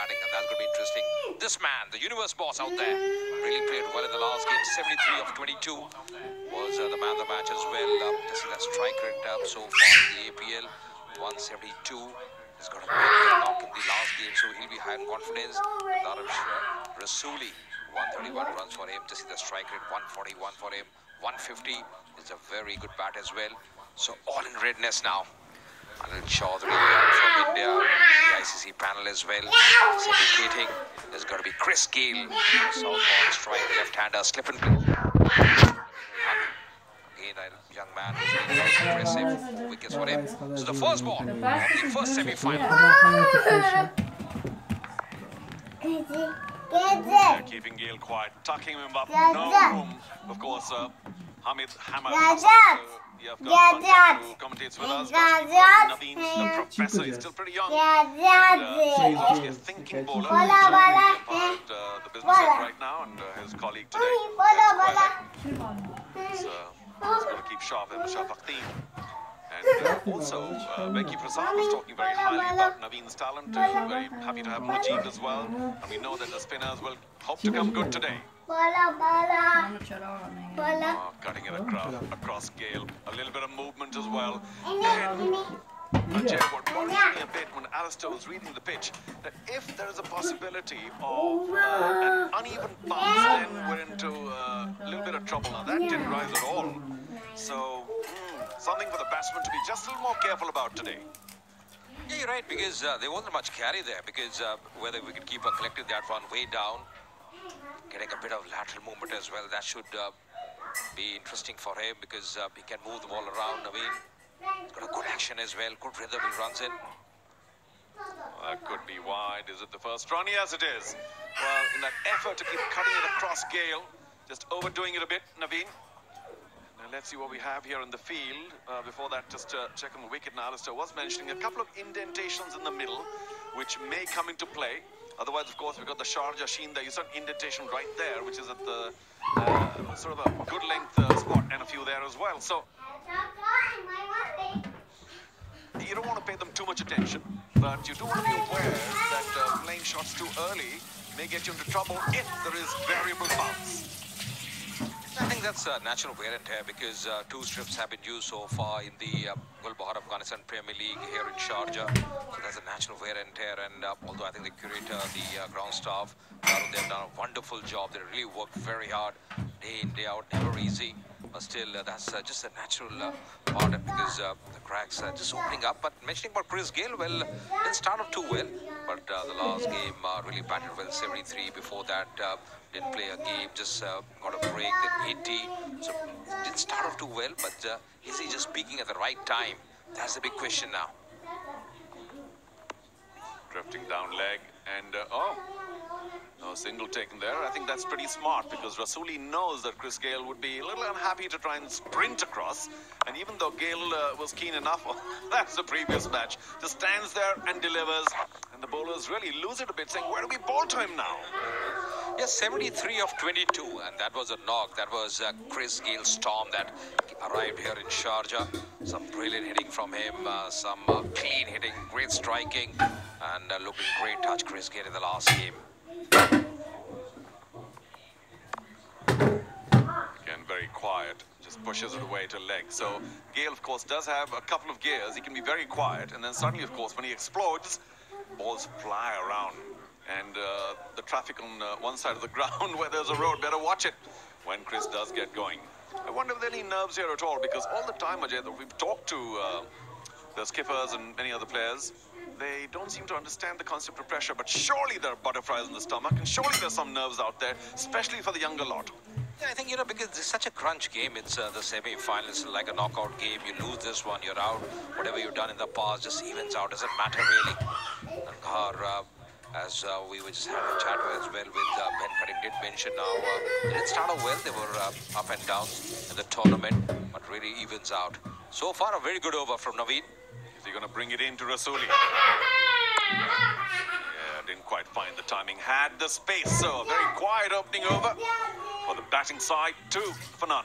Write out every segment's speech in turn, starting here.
batting, and that's going to be interesting. This man, the universe boss out there, really played well in the last game. 73 of 22 was the man of the match as well. This is a strike rate so far in the APL. 172. He's got a big knock in the last game, so he'll be high in confidence. Rasuli, 131 runs for him. This is the strike rate, 141 for him. 150 is a very good bat as well. So all in redness now. Anil Chaudhary from India, the ICC panel as well. He's indicating there's got to be Chris Gale, southpaw strike, left-hander, slip and play. Again, a young man who's been very impressive. 4 wickets for him. So the first ball of the first semi-final. Keeping Gale quiet, tucking him up, no room. Of course, Hamid Hamad, the Afghan who commentates with us. Naveen, the professor, is still pretty young. So he's actually a thinking bowler. He's part the business end right now, and his colleague today. He's got to keep sharp, Shafaqteen. And also, Becky Prasad was talking very highly about Naveen's talent. Very happy to have Majid as well. And we know that the spinners will hope to come good today. Cutting it across Gale. A little bit of movement as well. And what worries me a bit when Alistair was reading the pitch, that if there is a possibility of an uneven bounce, then we're into a little bit of trouble. Now that didn't rise at all. So, something for the batsman to be just a little more careful about today. Yeah, you're right, because there wasn't much carry there, because whether we could keep a collective that one way down, getting a bit of lateral movement as well, that should be interesting for him, because he can move the ball around. I mean, he's got a good action as well, good rhythm he runs in. That could be wide. Is it the first run? Yes, it is. Well, in that effort to keep cutting it across Gale, just overdoing it a bit, Naveen. Now let's see what we have here in the field. Before that, just checking the wicket. Now, Alistair was mentioning a couple of indentations in the middle, which may come into play. Otherwise, of course, we've got the Sharjah sheen there. You saw an indentation right there, which is at the sort of a good length spot, and a few there as well. So you don't want to pay them too much attention, but you do want to be aware that playing shots too early may get you into trouble if there is variable bounce. I think that's natural wear and tear, because 2 strips have been used so far in the Gulbahar Afghanistan Premier League here in Sharjah. So that's a natural wear and tear, and although I think the curator, the ground staff, they've done a wonderful job. They really work very hard, day in, day out, never easy. But still, that's just a natural part, because the cracks are just opening up. But mentioning about Chris Gale, well, didn't start off too well, but the last game really batted well, 73. Before that, didn't play a game, just got a break, then 80. So didn't start off too well, but is he just peaking at the right time? That's the big question now. Drifting down leg, and no single taken there. I think that's pretty smart, because Rasuli knows that Chris Gale would be a little unhappy to try and sprint across. And even though Gale was keen enough, that's the previous match, just stands there and delivers. And the bowlers really lose it a bit, saying, where do we bowl to him now? Yes, 73 of 22, and that was a knock. That was Chris Gale's storm that arrived here in Sharjah. Some brilliant hitting from him, some clean hitting, great striking, and looking great touch, Chris Gale, in the last game. Again, very quiet, just pushes it away to leg. So Gale, of course, does have a couple of gears. He can be very quiet, and then suddenly, of course, when he explodes, balls fly around. And the traffic on one side of the ground where there's a road, better watch it when Chris does get going. I wonder if there are any nerves here at all, because all the time, Ajay, that we've talked to the skippers and many other players, they don't seem to understand the concept of pressure, but surely there are butterflies in the stomach, and surely there's some nerves out there, especially for the younger lot. Yeah, I think, because it's such a crunch game. It's the semi-finals, it's like a knockout game. You lose this one, you're out. Whatever you've done in the past just evens out. Doesn't matter, really. Nangarhar, as we were just having a chat as well with Ben Cutting did mention now, they didn't start out well. They were up and down in the tournament, but really evens out. So far, a very good over from Naveen. Is he going to bring it in to Rasuli? Yeah, didn't quite find the timing. Had the space, so a very quiet opening over for the batting side, 2 for none.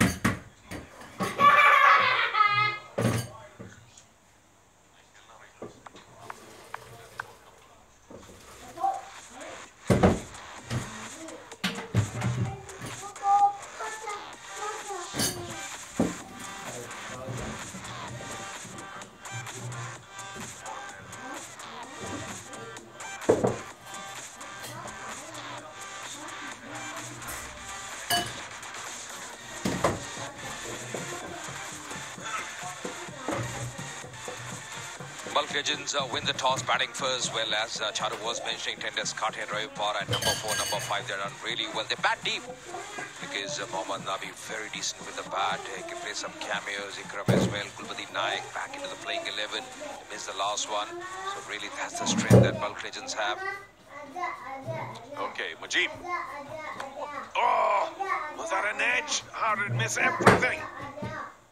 Balkh Legends win the toss, batting first. Well, as Charu was mentioning, Tenders cut and Ravi Para at number 4, number 5. They're done really well. They bat deep because Mohammad Nabi very decent with the bat. He can play some cameos. Ikram as well. Gulbadi Naik back into the playing 11. He missed the last one. So really, that's the strength that Balkh Legends have. Okay, Mujib. Oh, was that an edge? How did it miss everything?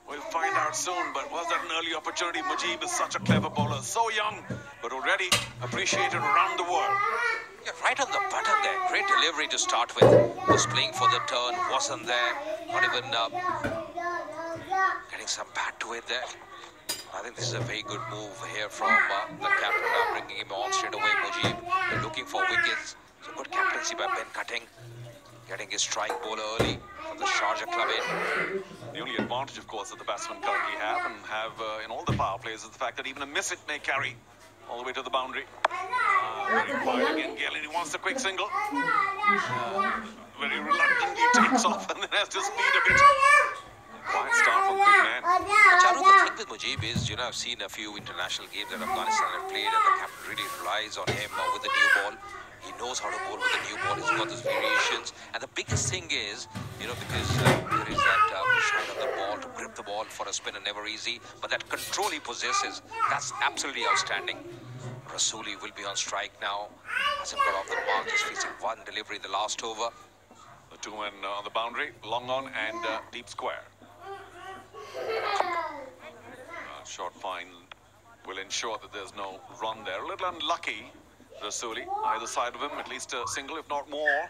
We'll find out soon, but was that an early opportunity? Mujib is such a clever bowler, so young, but already appreciated around the world. Yeah, right on the button there. Great delivery to start with. Was playing for the turn, wasn't there. Not even getting some bat to it there. I think this is a very good move here from the captain, bringing him on straight away. Mujib looking for wickets. So good captaincy by Ben Cutting. Getting his strike bowler early from the Sharjah club in. The only advantage, of course, that the batsmen currently have and have in all the power plays is the fact that even a miss it may carry all the way to the boundary. Very quiet again, Gale, and he wants the quick single. Very reluctantly takes off and then has to speed a bit. Quiet start from the big man. Charu, the thing with Mujib is, I've seen a few international games that Afghanistan have played and the captain really relies on him with the new ball. He knows how to bowl with the new ball. He's got those variations. And the biggest thing is, because there is that shine on the ball, to grip the ball for a spinner, never easy. But that control he possesses, that's absolutely outstanding. Rasuli will be on strike now. Hasn't got off the mark, just facing one delivery in the last over. The two men on the boundary, long on and deep square. Short fine will ensure that there's no run there. A little unlucky, Rasuli, either side of him, at least a single, if not more.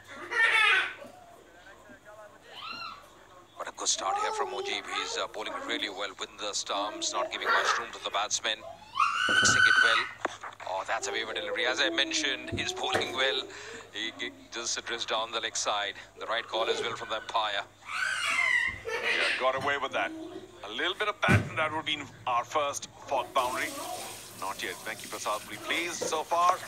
But a good start here from Mujib. He's bowling really well, within the stumps, not giving much room to the batsmen. Mixing it well. Oh, that's a waiver delivery. As I mentioned, he's bowling well. He just drifts down the leg side. The right call as well from the umpire. Yeah, got away with that. A little bit of bat, and that would be our first fog boundary. Not yet. Thank you, Prasad. Pleased so far.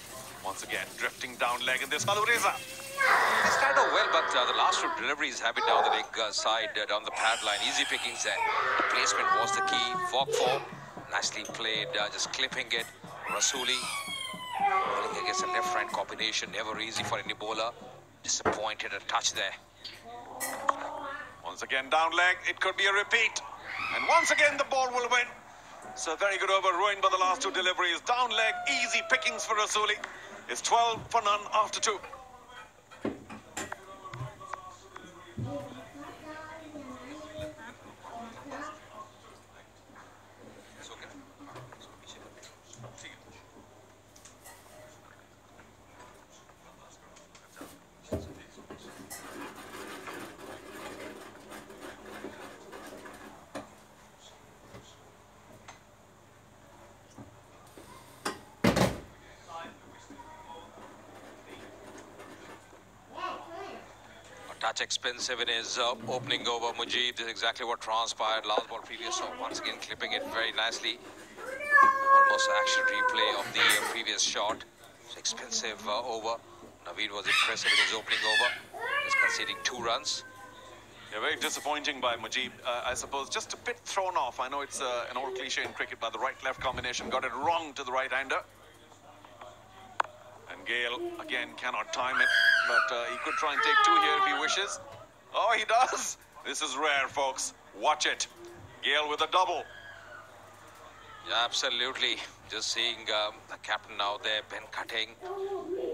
Once again, drifting down leg in this Malureza. They started off well, but the last two deliveries have it down the leg side, down the pad line. Easy pickings there. The placement was the key. Fog 4. Nicely played, just clipping it. Rasuli bowling against a left-right combination. Never easy for any bowler. Disappointed a touch there. Once again, down leg. It could be a repeat. And once again, the ball will win. So very good over, ruined by the last two deliveries. Down leg, easy pickings for Rasuli. It's 12 for none after 2. Touch expensive in his opening over. Mujib, this is exactly what transpired last ball previous. So once again clipping it very nicely. Almost an action replay of the previous shot. It's expensive over. Naveed was impressive in his opening over. He's conceding 2 runs. Yeah, very disappointing by Mujib. I suppose just a bit thrown off. I know it's an old cliche in cricket, by the right-left combination. Got it wrong to the right-hander. And Gale, again, cannot time it, but he could try and take 2 here if he wishes. Oh, he does. This is rare, folks. Watch it. Gale with a double. Yeah, absolutely. Just seeing the captain out there, Ben Cutting,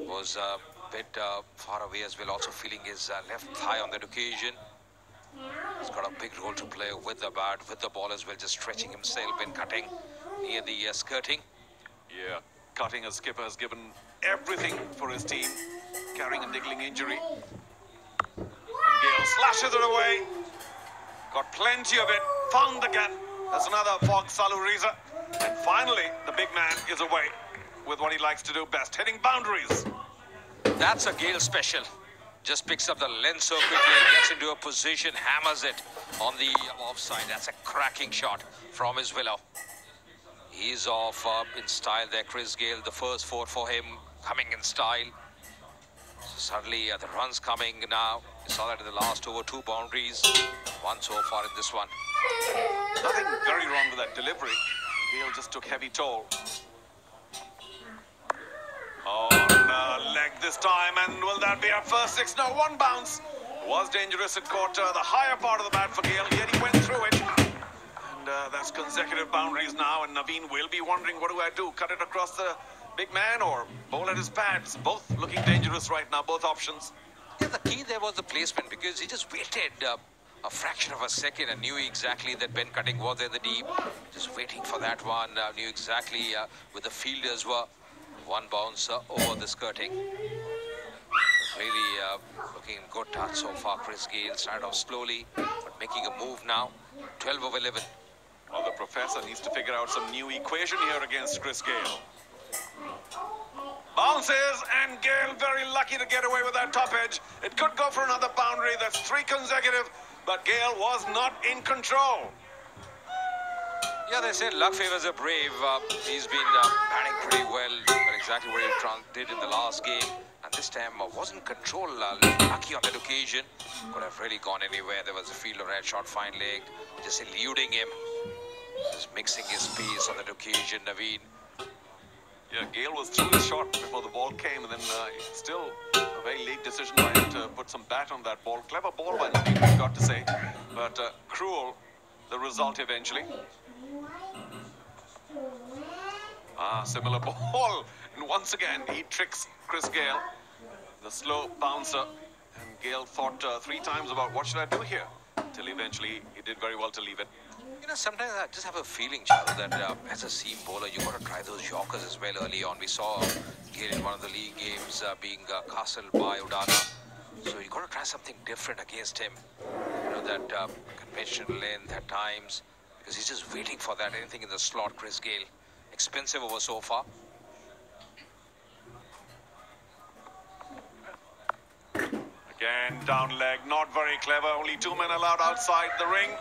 was a bit far away as well, also feeling his left thigh on that occasion. He's got a big role to play with the bat, with the ball as well, just stretching himself. Ben Cutting near the skirting. Yeah, Cutting as skipper has given everything for his team, carrying a niggling injury. And Gale slashes it away. Got plenty of it. Found the gap. That's another Fog Saluriza. And finally, the big man is away with what he likes to do best, hitting boundaries. That's a Gale special. Just picks up the length so quickly, gets into a position, hammers it on the offside. That's a cracking shot from his willow. He's off in style there, Chris Gale. The first 4 for him, coming in style. So suddenly the run's coming now. You saw that in the last over, 2 boundaries. 1 so far in this one. Nothing very wrong with that delivery. Gale just took heavy toll. On leg this time, and will that be our first six? No, one bounce. Was dangerous. It caught the higher part of the bat for Gale, yet he went through it. And that's consecutive boundaries now, and Naveen will be wondering, what do I do? Cut it across the big man or bowl at his pads? Both looking dangerous right now, both options. Yeah, the key there was the placement, because he just waited a fraction of a second and knew exactly that Ben Cutting was in the deep. Just waiting for that one, knew exactly where the fielders were. One bounce over the skirting. Really looking good touch so far. Chris Gale started off slowly, but making a move now. 12 over 11. Well, the professor needs to figure out some new equation here against Chris Gale. Bounces, and Gale very lucky to get away with that top edge. It could go for another boundary. That's 3 consecutive, but Gale was not in control. Yeah, they said luck favors a brave. He's been batting pretty well, but exactly what he did in the last game. And this time wasn't control, lucky on that occasion. Could have really gone anywhere. There was a fielder who had shot fine leg, just eluding him. Just mixing his pace on that occasion, Naveen. Yeah, Gale was through the shot before the ball came, and then still a very late decision by him to put some bat on that ball. Clever ball by Naveen, I've got to say. But cruel, the result eventually. Similar ball. And once again, he tricks Chris Gale, the slow bouncer. And Gale thought 3 times about what should I do here, till eventually he did very well to leave it. You know, sometimes I just have a feeling, Charu, that as a seam bowler, you got to try those Yorkers as well early on. We saw Gale in one of the league games being castled by Udana. So you got to try something different against him. You know, that conventional length at times, because he's just waiting for that. Anything in the slot, Chris Gale. Expensive over so far. Again, down leg, not very clever. Only 2 men allowed outside the ring.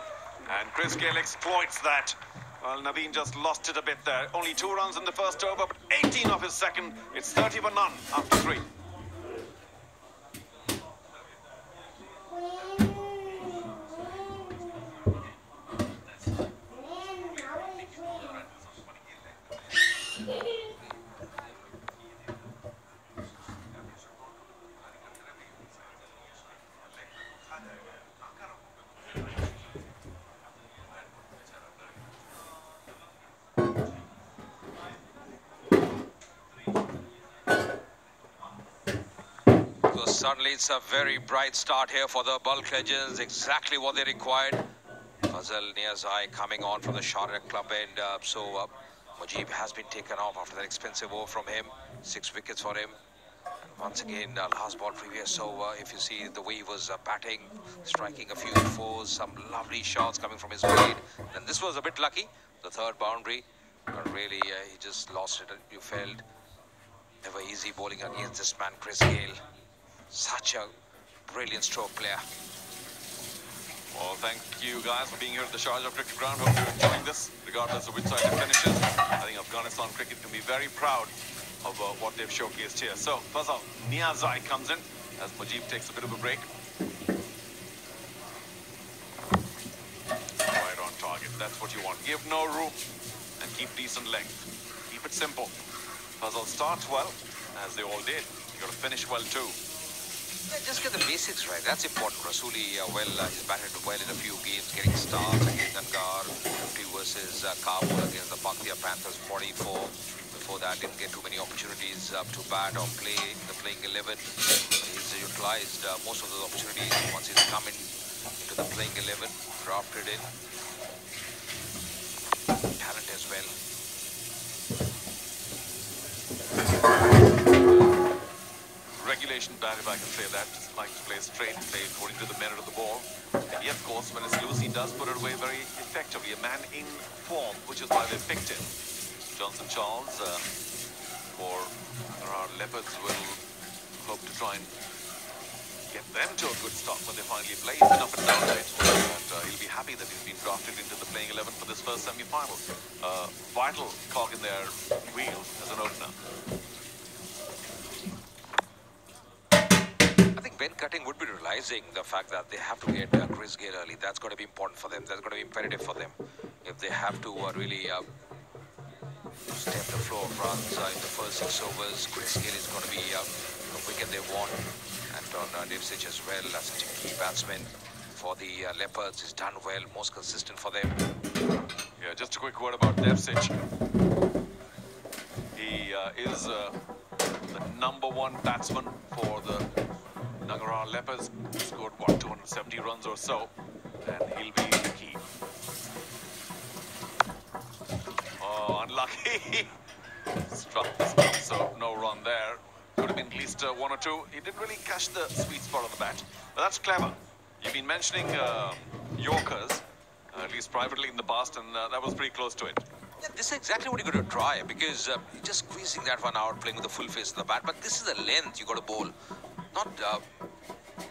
And Chris Gale exploits that. Well, Naveen just lost it a bit there. Only 2 runs in the first over, but 18 off his second. It's 30 for none after 3. Suddenly it's a very bright start here for the Balkh legends, exactly what they required. Fazal Niazai coming on from the Sharjah club end, so Mujib has been taken off after that expensive over from him. 6 wickets for him. And once again, last ball previous, so if you see the way he was batting, striking a few fours, some lovely shots coming from his blade. And this was a bit lucky, the 3rd boundary, but really he just lost it, you felt. Never easy bowling against this man, Chris Gale. Such a brilliant stroke player. Well, thank you guys for being here at the Sharjah cricket ground. Hope you're enjoying this, regardless of which side it finishes. I think Afghanistan cricket can be very proud of what they've showcased here. So, Fazal Niazai comes in as Mujib takes a bit of a break. Right on target. That's what you want. Give no room and keep decent length. Keep it simple. Fazal starts well, as they all did. You got to finish well too. Yeah, just get the basics right. That's important. Rasuli, he's batted well in a few games, getting starts against Nangarhar, 50 versus Kabul against the Pakistan Panthers, 44. Before that, didn't get too many opportunities to bat or play in the playing 11. He's utilized most of those opportunities once he's come into the playing 11, drafted in. Talent as well. Regulation bat, if I can say that. Just likes to play straight, play according to the merit of the ball. And yet, of course, when it's loose, he does put it away very effectively. A man in form, which is why they picked him. Johnson Charles, for our Leopards, will hope to try and get them to a good start when they finally play. He's been up and down a bit, but he'll be happy that he's been drafted into the playing 11 for this first semi-final. Vital cog in their wheel as an opener. Ben Cutting would be realizing the fact that they have to get Chris Gale early. That's going to be important for them. That's going to be imperative for them. If they have to really step the floor of runs in the first 6 overs. Chris Gayle is going to be the wicket they want. Anton Devsich as well, such a key batsman for the Leopards. He's done well, most consistent for them. Yeah, just a quick word about Devsich. He is the #1 batsman for the Nangarhar Leopards. He scored, what, 270 runs or so, and he'll be the key. Oh, unlucky. Struck the stump, so no run there. Could have been at least 1 or 2. He didn't really catch the sweet spot of the bat. But that's clever. You've been mentioning Yorkers, at least privately in the past, and that was pretty close to it. Yeah, this is exactly what you're going to try, because you're just squeezing that one out, playing with the full face of the bat. But this is the length you got to bowl. Not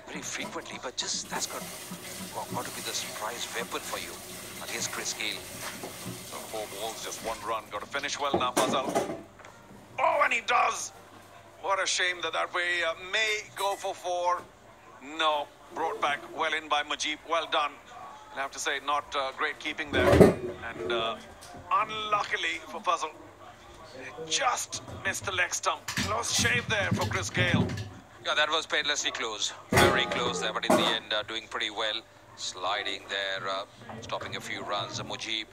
very frequently, but just that's got to be the surprise weapon for you against Chris Gayle. So 4 balls, just 1 run. Got to finish well now, Fazal. Oh, and he does! What a shame that way may go for 4. No, brought back well in by Mujib. Well done. I have to say, not great keeping there. And unluckily for Fazal, just missed the leg stump. Close shave there for Chris Gayle. Yeah, that was painlessly close. Very close there, but in the end, doing pretty well. Sliding there, stopping a few runs. Mujib,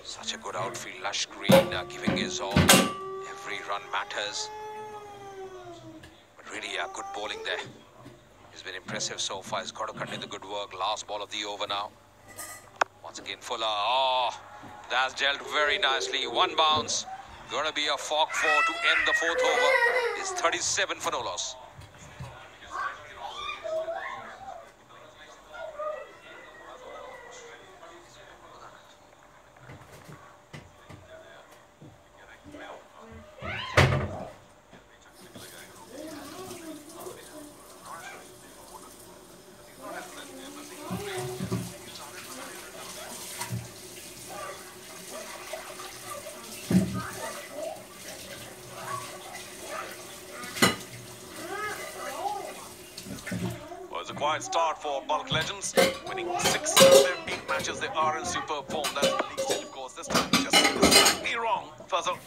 such a good outfield, lush green, giving his all. Every run matters. But really, good bowling there. He's been impressive so far. He's got to continue the good work. Last ball of the over now. Once again, Fuller. Oh, that's dealt very nicely. 1 bounce. Going to be a fork 4 to end the 4th over. It's 37 for no loss. It's a quiet start for Balkh legends, winning 6 of their 8 matches. They are in superb form. That's the league stage, of course. This time, just slightly wrong, Fuzzle.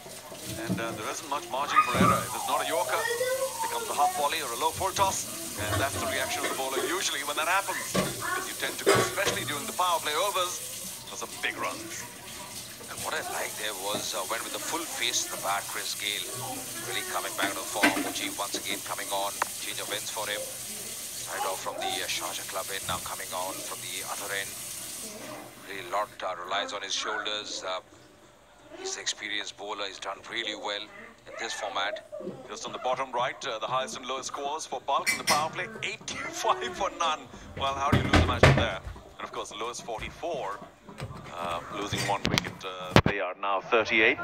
And there isn't much margin for error. If it's not a Yorker, it becomes a half volley or a low full toss. And that's the reaction of the bowler usually when that happens. Because you tend to go, especially during the power play overs, for some big runs. And what I liked there was when with the full face of the bat, Chris Gayle really coming back to the form. Mujib once again coming on. Change of ends for him. Started off from the Sharjah club end, now coming on from the other end. Really a lot relies on his shoulders. He's an experienced bowler. He's done really well in this format. Just on the bottom right, the highest and lowest scores for Balkh in the power play, 85 for none. Well, how do you lose a match from there? And of course, the lowest 44, losing 1 wicket. They are now 38.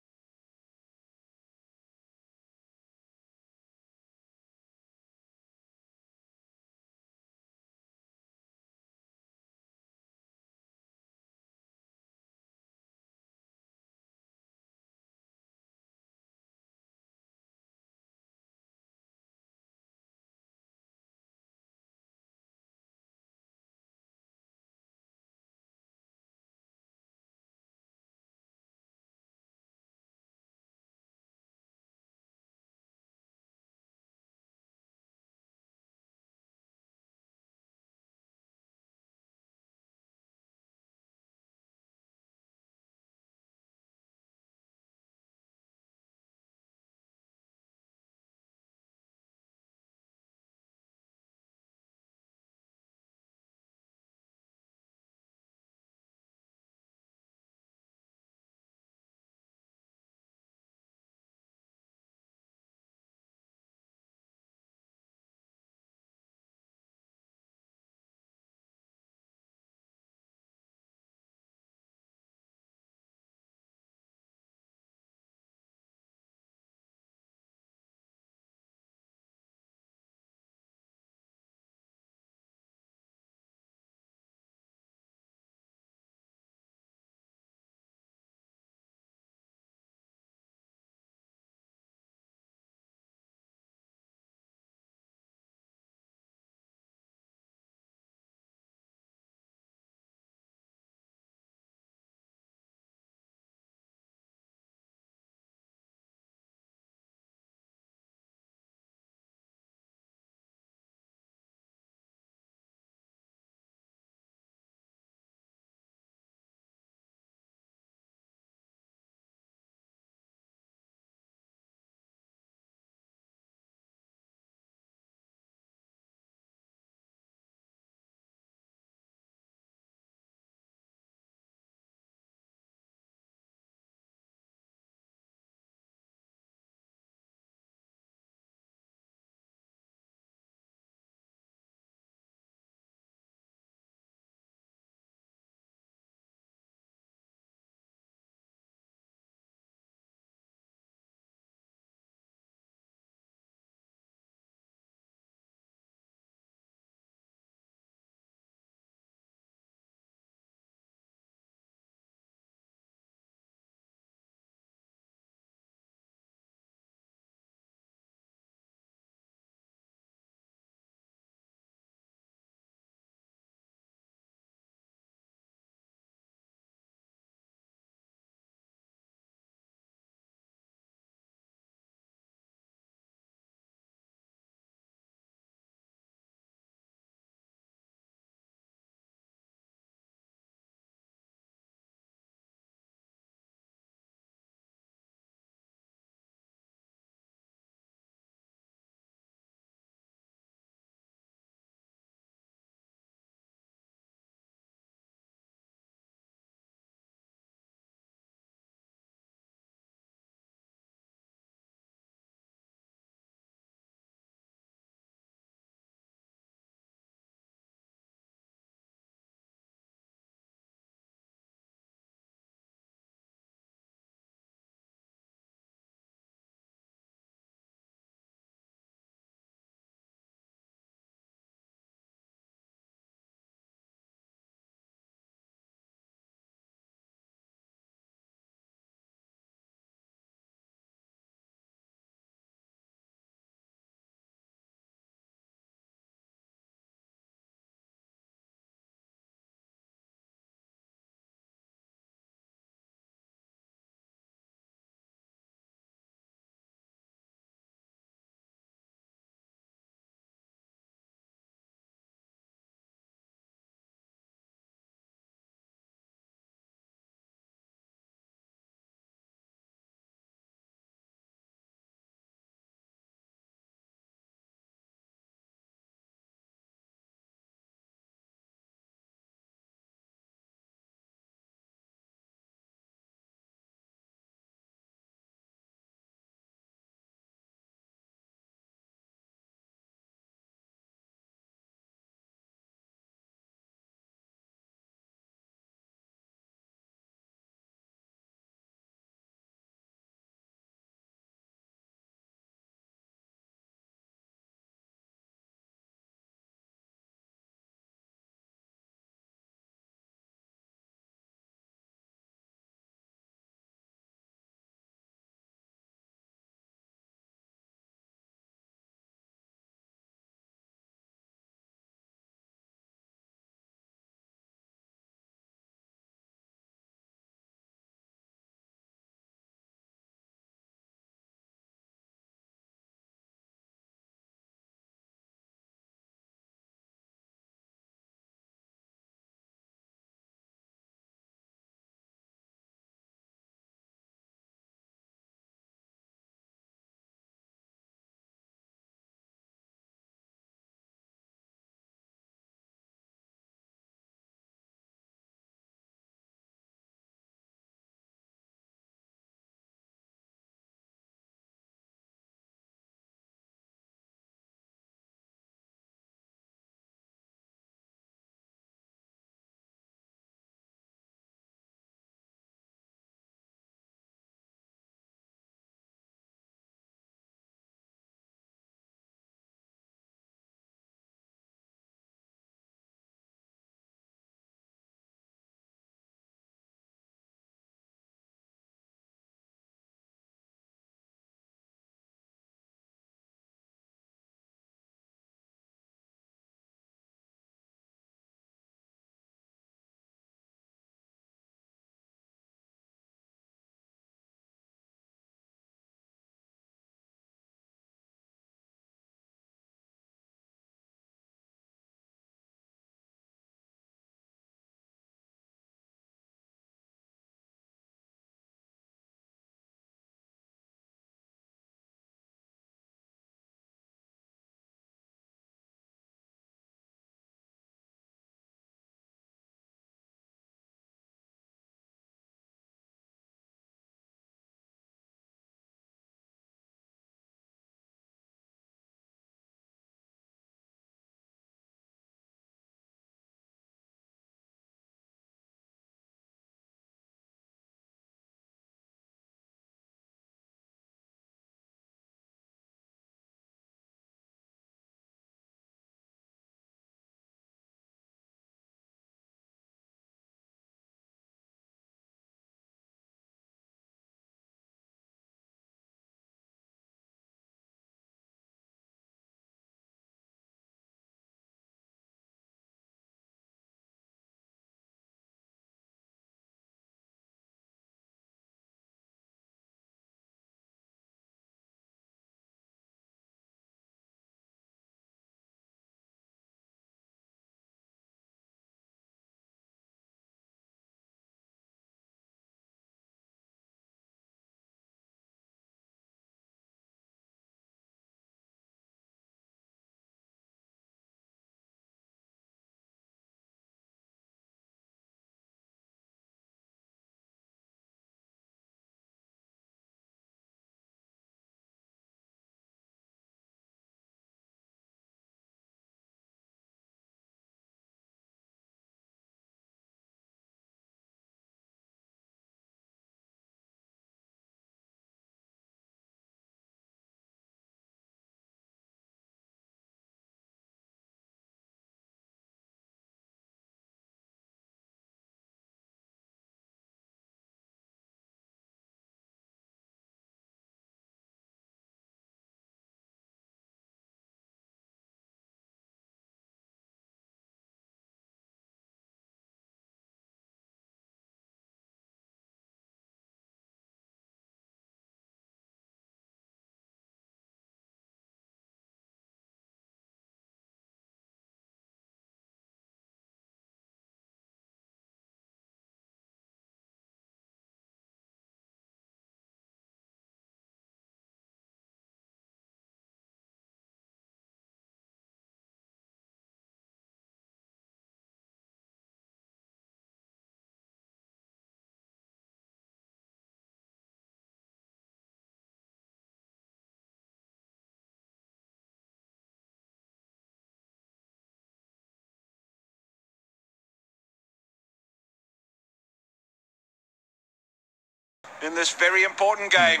in this very important game.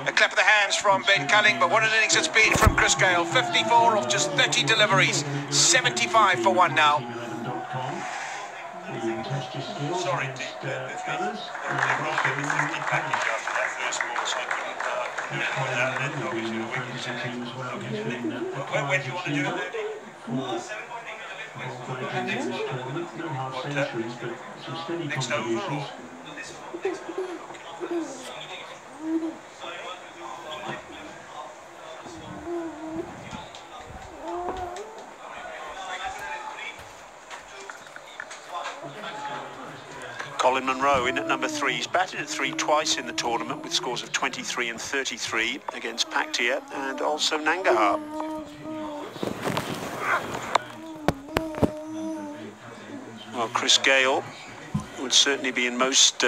A clap of the hands from Ben Culling, but what an innings it's been from Chris Gayle. 54 of just 30 deliveries, 75 for one now. Sorry, Dick, package after that first ball, so I couldn't obviously a where do you want to do it? Next over or? Colin Munro in at number 3. He's batted at 3 twice in the tournament with scores of 23 and 33 against Paktia and also Nangarhar. Well, Chris Gayle would certainly be in most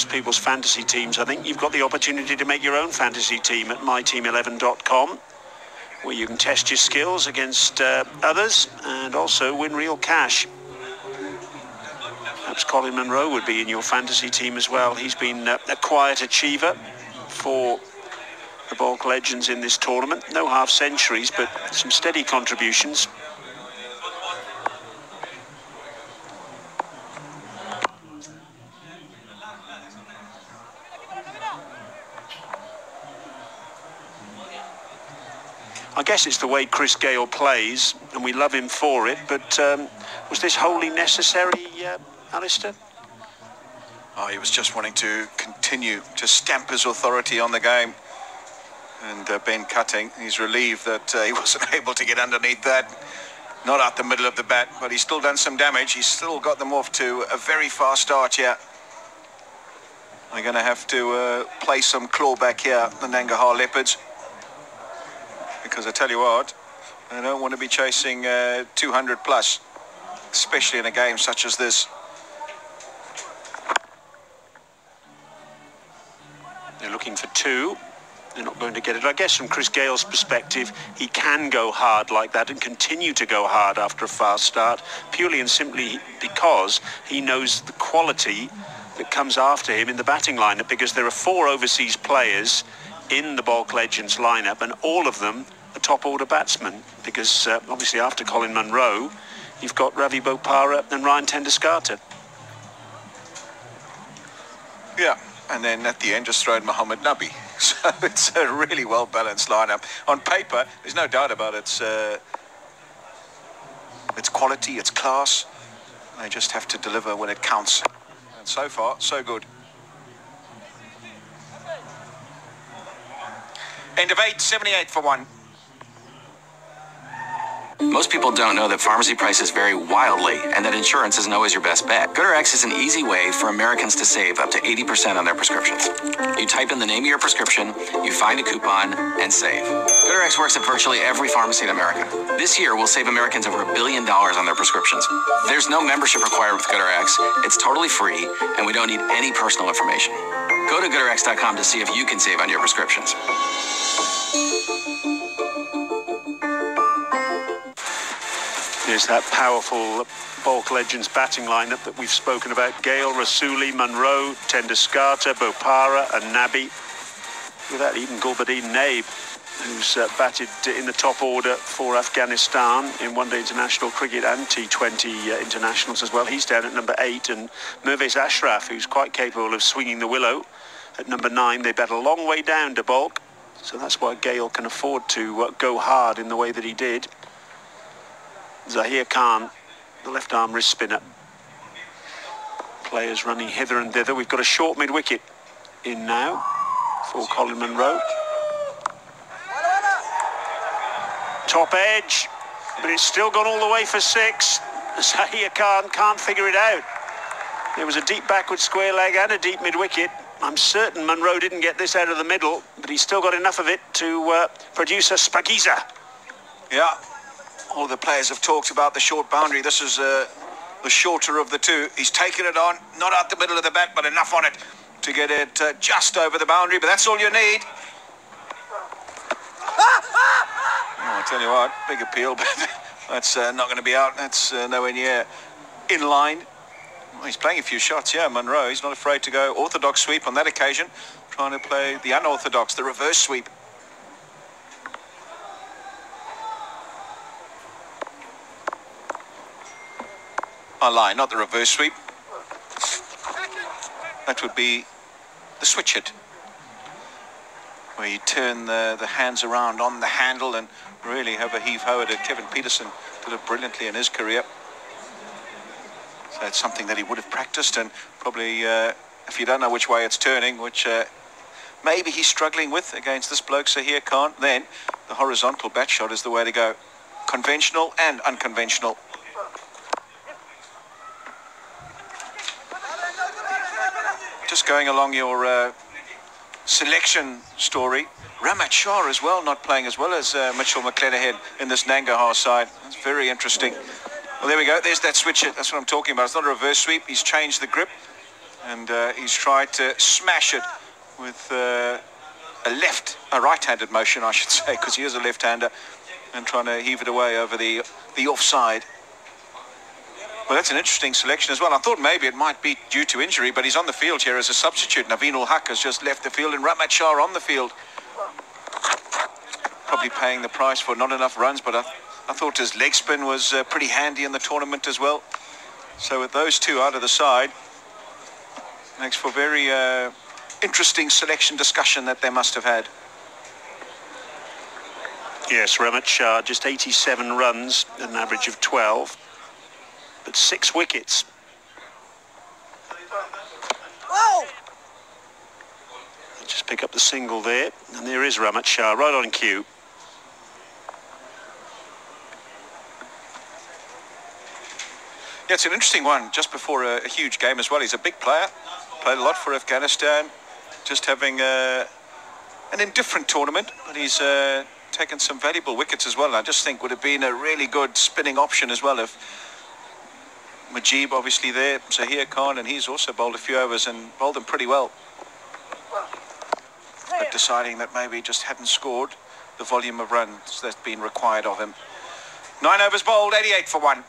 people's fantasy teams. I think you've got the opportunity to make your own fantasy team at myteam11.com, where you can test your skills against others and also win real cash. Perhaps Colin Munro would be in your fantasy team as well. He's been a quiet achiever for the balkh legends in this tournament. No half centuries, but some steady contributions. I guess it's the way Chris Gayle plays, and we love him for it, but was this wholly necessary, Alistair? Oh, he was just wanting to continue to stamp his authority on the game. And Ben Cutting, he's relieved that he wasn't able to get underneath that. Not out the middle of the bat, but he's still done some damage. He's still got them off to a very fast start here. They're going to have to play some clawback here, the Nangarhar Leopards. Because I tell you what, they don't want to be chasing 200 plus, especially in a game such as this. They're looking for 2. They're not going to get it. I guess from Chris Gayle's perspective, he can go hard like that and continue to go hard after a fast start, purely and simply because he knows the quality that comes after him in the batting lineup, because there are 4 overseas players in the balkh legends lineup, and all of them are top order batsmen, because obviously after Colin Munro you've got Ravi Bopara and Ryan Tenduskarta. Yeah, and then at the end just throw in Mohammed Nabi. So it's a really well balanced lineup. On paper, there's no doubt about its quality, its class. They just have to deliver when it counts. And so far, so good. End of 8, 78 for one. Most people don't know that pharmacy prices vary wildly and that insurance isn't always your best bet. GoodRx is an easy way for Americans to save up to 80% on their prescriptions. You type in the name of your prescription, you find a coupon, and save. GoodRx works at virtually every pharmacy in America. This year, we'll save Americans over $1 billion on their prescriptions. There's no membership required with GoodRx. It's totally free, and we don't need any personal information. Go to GoodRx.com to see if you can save on your prescriptions. There's that powerful balkh legends batting lineup that we've spoken about. Gayle, Rasuli, Munro, Tenduskarta, Bopara and Nabi. Without even Gulbadin Naib, who's batted in the top order for Afghanistan in one-day international cricket and T20 internationals as well. He's down at number 8, and Mervez Ashraf, who's quite capable of swinging the willow, at number 9. They bet a long way down to balkh, so that's why Gayle can afford to go hard in the way that he did. Zahir Khan, the left arm wrist spinner. Players running hither and thither. We've got a short mid-wicket in now for Colin Munro. Top edge, but it's still gone all the way for 6. Zahir Khan can't figure it out. There was a deep backward square leg and a deep mid-wicket. I'm certain Munro didn't get this out of the middle, but he's still got enough of it to produce a spagiza. Yeah. All the players have talked about the short boundary. This is the shorter of the 2. He's taken it on, not out the middle of the bat, but enough on it to get it just over the boundary. But that's all you need. Oh, I tell you what, big appeal, but that's not going to be out. That's nowhere near in line Well, he's playing a few shots, yeah, Munro. He's not afraid to go orthodox sweep on that occasion, trying to play the unorthodox, the reverse sweep. I lie, not the reverse sweep. That would be the switch hit, where you turn the hands around on the handle and really have a heave-ho at it. Kevin Peterson did it brilliantly in his career. So it's something that he would have practiced, and probably, if you don't know which way it's turning, which maybe he's struggling with against this bloke Sahir Khan, then the horizontal bat shot is the way to go. Conventional and unconventional. Just going along your selection story, Ramat Shah as well, not playing as well as Mitchell McClenaghan in this Nangarhar side. That's very interesting. Well, there we go. There's that switch hit. That's what I'm talking about. It's not a reverse sweep. He's changed the grip, and he's tried to smash it with a right-handed motion, I should say, because he is a left-hander, and trying to heave it away over the offside. Well, that's an interesting selection as well. I thought maybe it might be due to injury, but he's on the field here as a substitute. Naveen ul Haq has just left the field, and Ramat Shah on the field. Probably paying the price for not enough runs, but I thought his leg spin was pretty handy in the tournament as well. So with those two out of the side, makes for very interesting selection discussion that they must have had. Yes, Ramat Shah, just 87 runs, an average of 12. But 6 wickets. Whoa! Just pick up the single there, and there is Ramat Shah right on cue. Yeah, it's an interesting one, just before a huge game as well. He's a big player, played a lot for Afghanistan, just having an indifferent tournament, but he's taken some valuable wickets as well. And I just think would have been a really good spinning option as well if Majib obviously there, Sahir Khan, and he's also bowled a few overs and bowled them pretty well. But deciding that maybe just hadn't scored the volume of runs that's been required of him. 9 overs bowled, 88 for 1.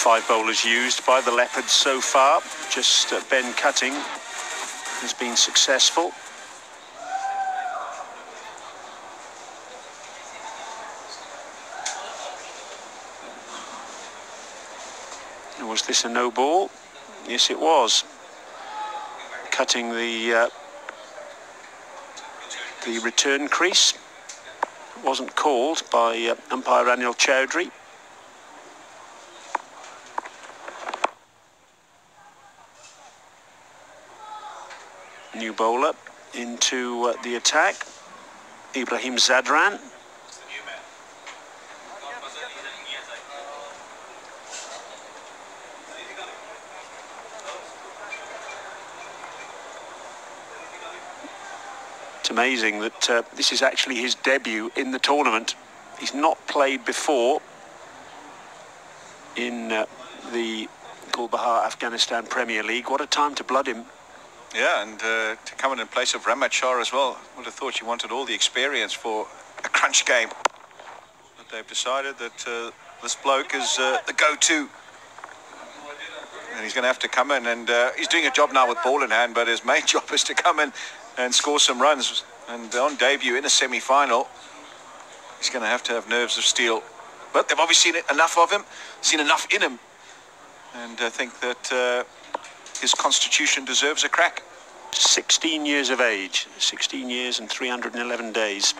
Five bowlers used by the Leopards so far. Just Ben Cutting has been successful. Was this a no ball? Yes, it was. Cutting the return crease. Wasn't called by umpire Anil Chowdhury. New bowler into the attack, Ibrahim Zadran. It's amazing that this is actually his debut in the tournament. He's not played before in the Gulbahar Afghanistan Premier League. What a time to blood him. Yeah, and to come in place of Ramat Shah as well. I would have thought you wanted all the experience for a crunch game. But they've decided that this bloke is the go-to. And he's going to have to come in, and he's doing a job now with ball in hand, but his main job is to come in and score some runs. And on debut in a semi-final, he's going to have nerves of steel. But they've obviously seen enough of him, seen enough in him. And I think that his constitution deserves a crack. 16 years of age, 16 years and 311 days.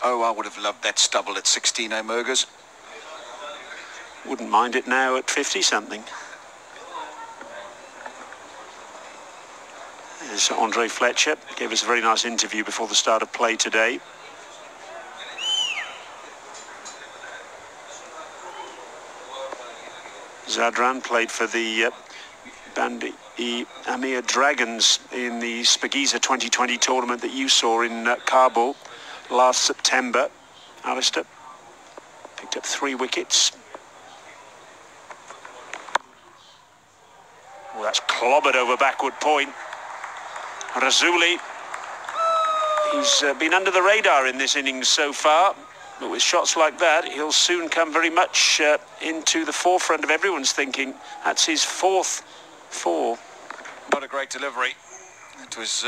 Oh, I would have loved that stubble at 16, Murgers. Wouldn't mind it now at 50-something. There's Andre Fletcher. Gave us a very nice interview before the start of play today. Zadran played for the Bandi Amir Dragons in the Spagiza 2020 tournament that you saw in Kabul last September. Alistair picked up 3 wickets. Well, that's clobbered over backward point. Rasuli, he's been under the radar in this innings so far, but with shots like that, he'll soon come very much into the forefront of everyone's thinking. That's his 4th 4. Not a great delivery. It was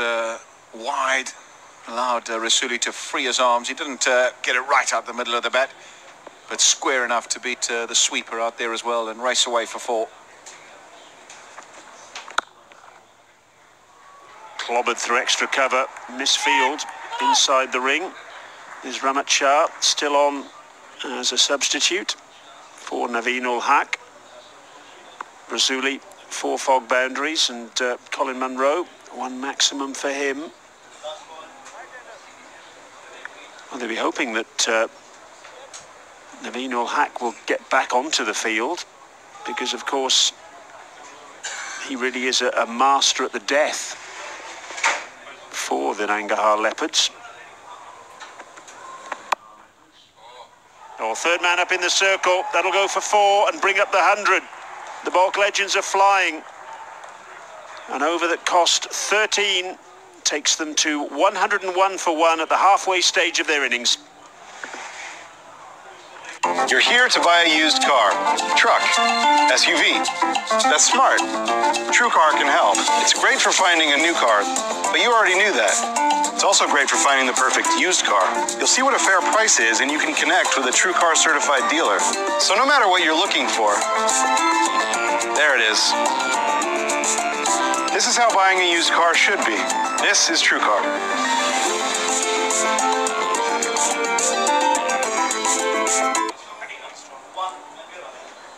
wide, allowed Rasuli to free his arms. He didn't get it right out the middle of the bat, but square enough to beat the sweeper out there as well and race away for 4. Clobbered through extra cover, misfield inside the ring. Is Ramachar still on as a substitute for Naveen ul Haq. Rasuli 4 fog boundaries, and Colin Munro 1 maximum for him. Well, they'll be hoping that Naveen ul Haq will get back onto the field, because of course he really is a master at the death for the Nangarhar Leopards. Oh, 3rd man up in the circle. That'll go for 4 and bring up the 100. The balkh legends are flying. An over that cost 13 takes them to 101 for 1 at the halfway stage of their innings. You're here to buy a used car, truck, SUV. That's smart. TrueCar can help. It's great for finding a new car, but you already knew that. It's also great for finding the perfect used car. You'll see what a fair price is, and you can connect with a TrueCar certified dealer. So no matter what you're looking for, there it is. This is how buying a used car should be. This is TrueCar.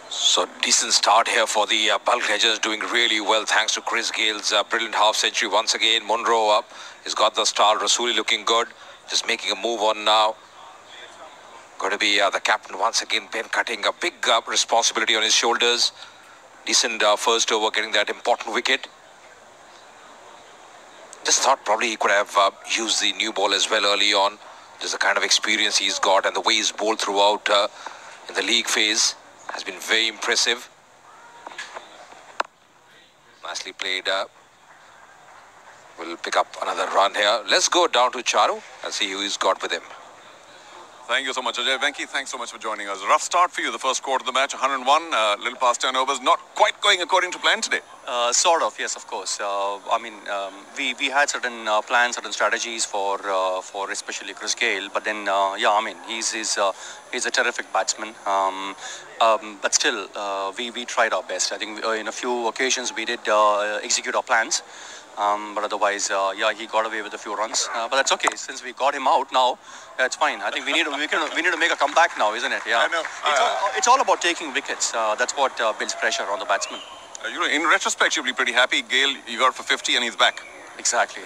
So decent start here for the balkh legends, doing really well thanks to Chris Gale's brilliant half century once again. Munro up, he's got the start. Rasuli looking good, just making a move on now. Going to be the captain once again, Ben cutting a big responsibility on his shoulders. Decent first over, getting that important wicket. Just thought probably he could have used the new ball as well early on. Just the kind of experience he's got, and the way he's bowled throughout in the league phase has been very impressive. Nicely played. We'll pick up another run here. Let's go down to Charu and see who he's got with him. Thank you so much, Ajay. Venki, thanks so much for joining us. Rough start for you, the first quarter of the match, 101, little past turnovers, not quite going according to plan today. Sort of, yes, of course. We had certain plans, certain strategies for especially Chris Gale, but then he's a terrific batsman. But still, we tried our best. I think in a few occasions we did execute our plans. But otherwise, he got away with a few runs. But that's okay. Since we got him out now, it's fine. I think we need to make a comeback now, isn't it? Yeah. I know. It's all about taking wickets. That's what builds pressure on the batsman. In retrospect, you'll be pretty happy. Gale, you got for 50 and he's back. Exactly.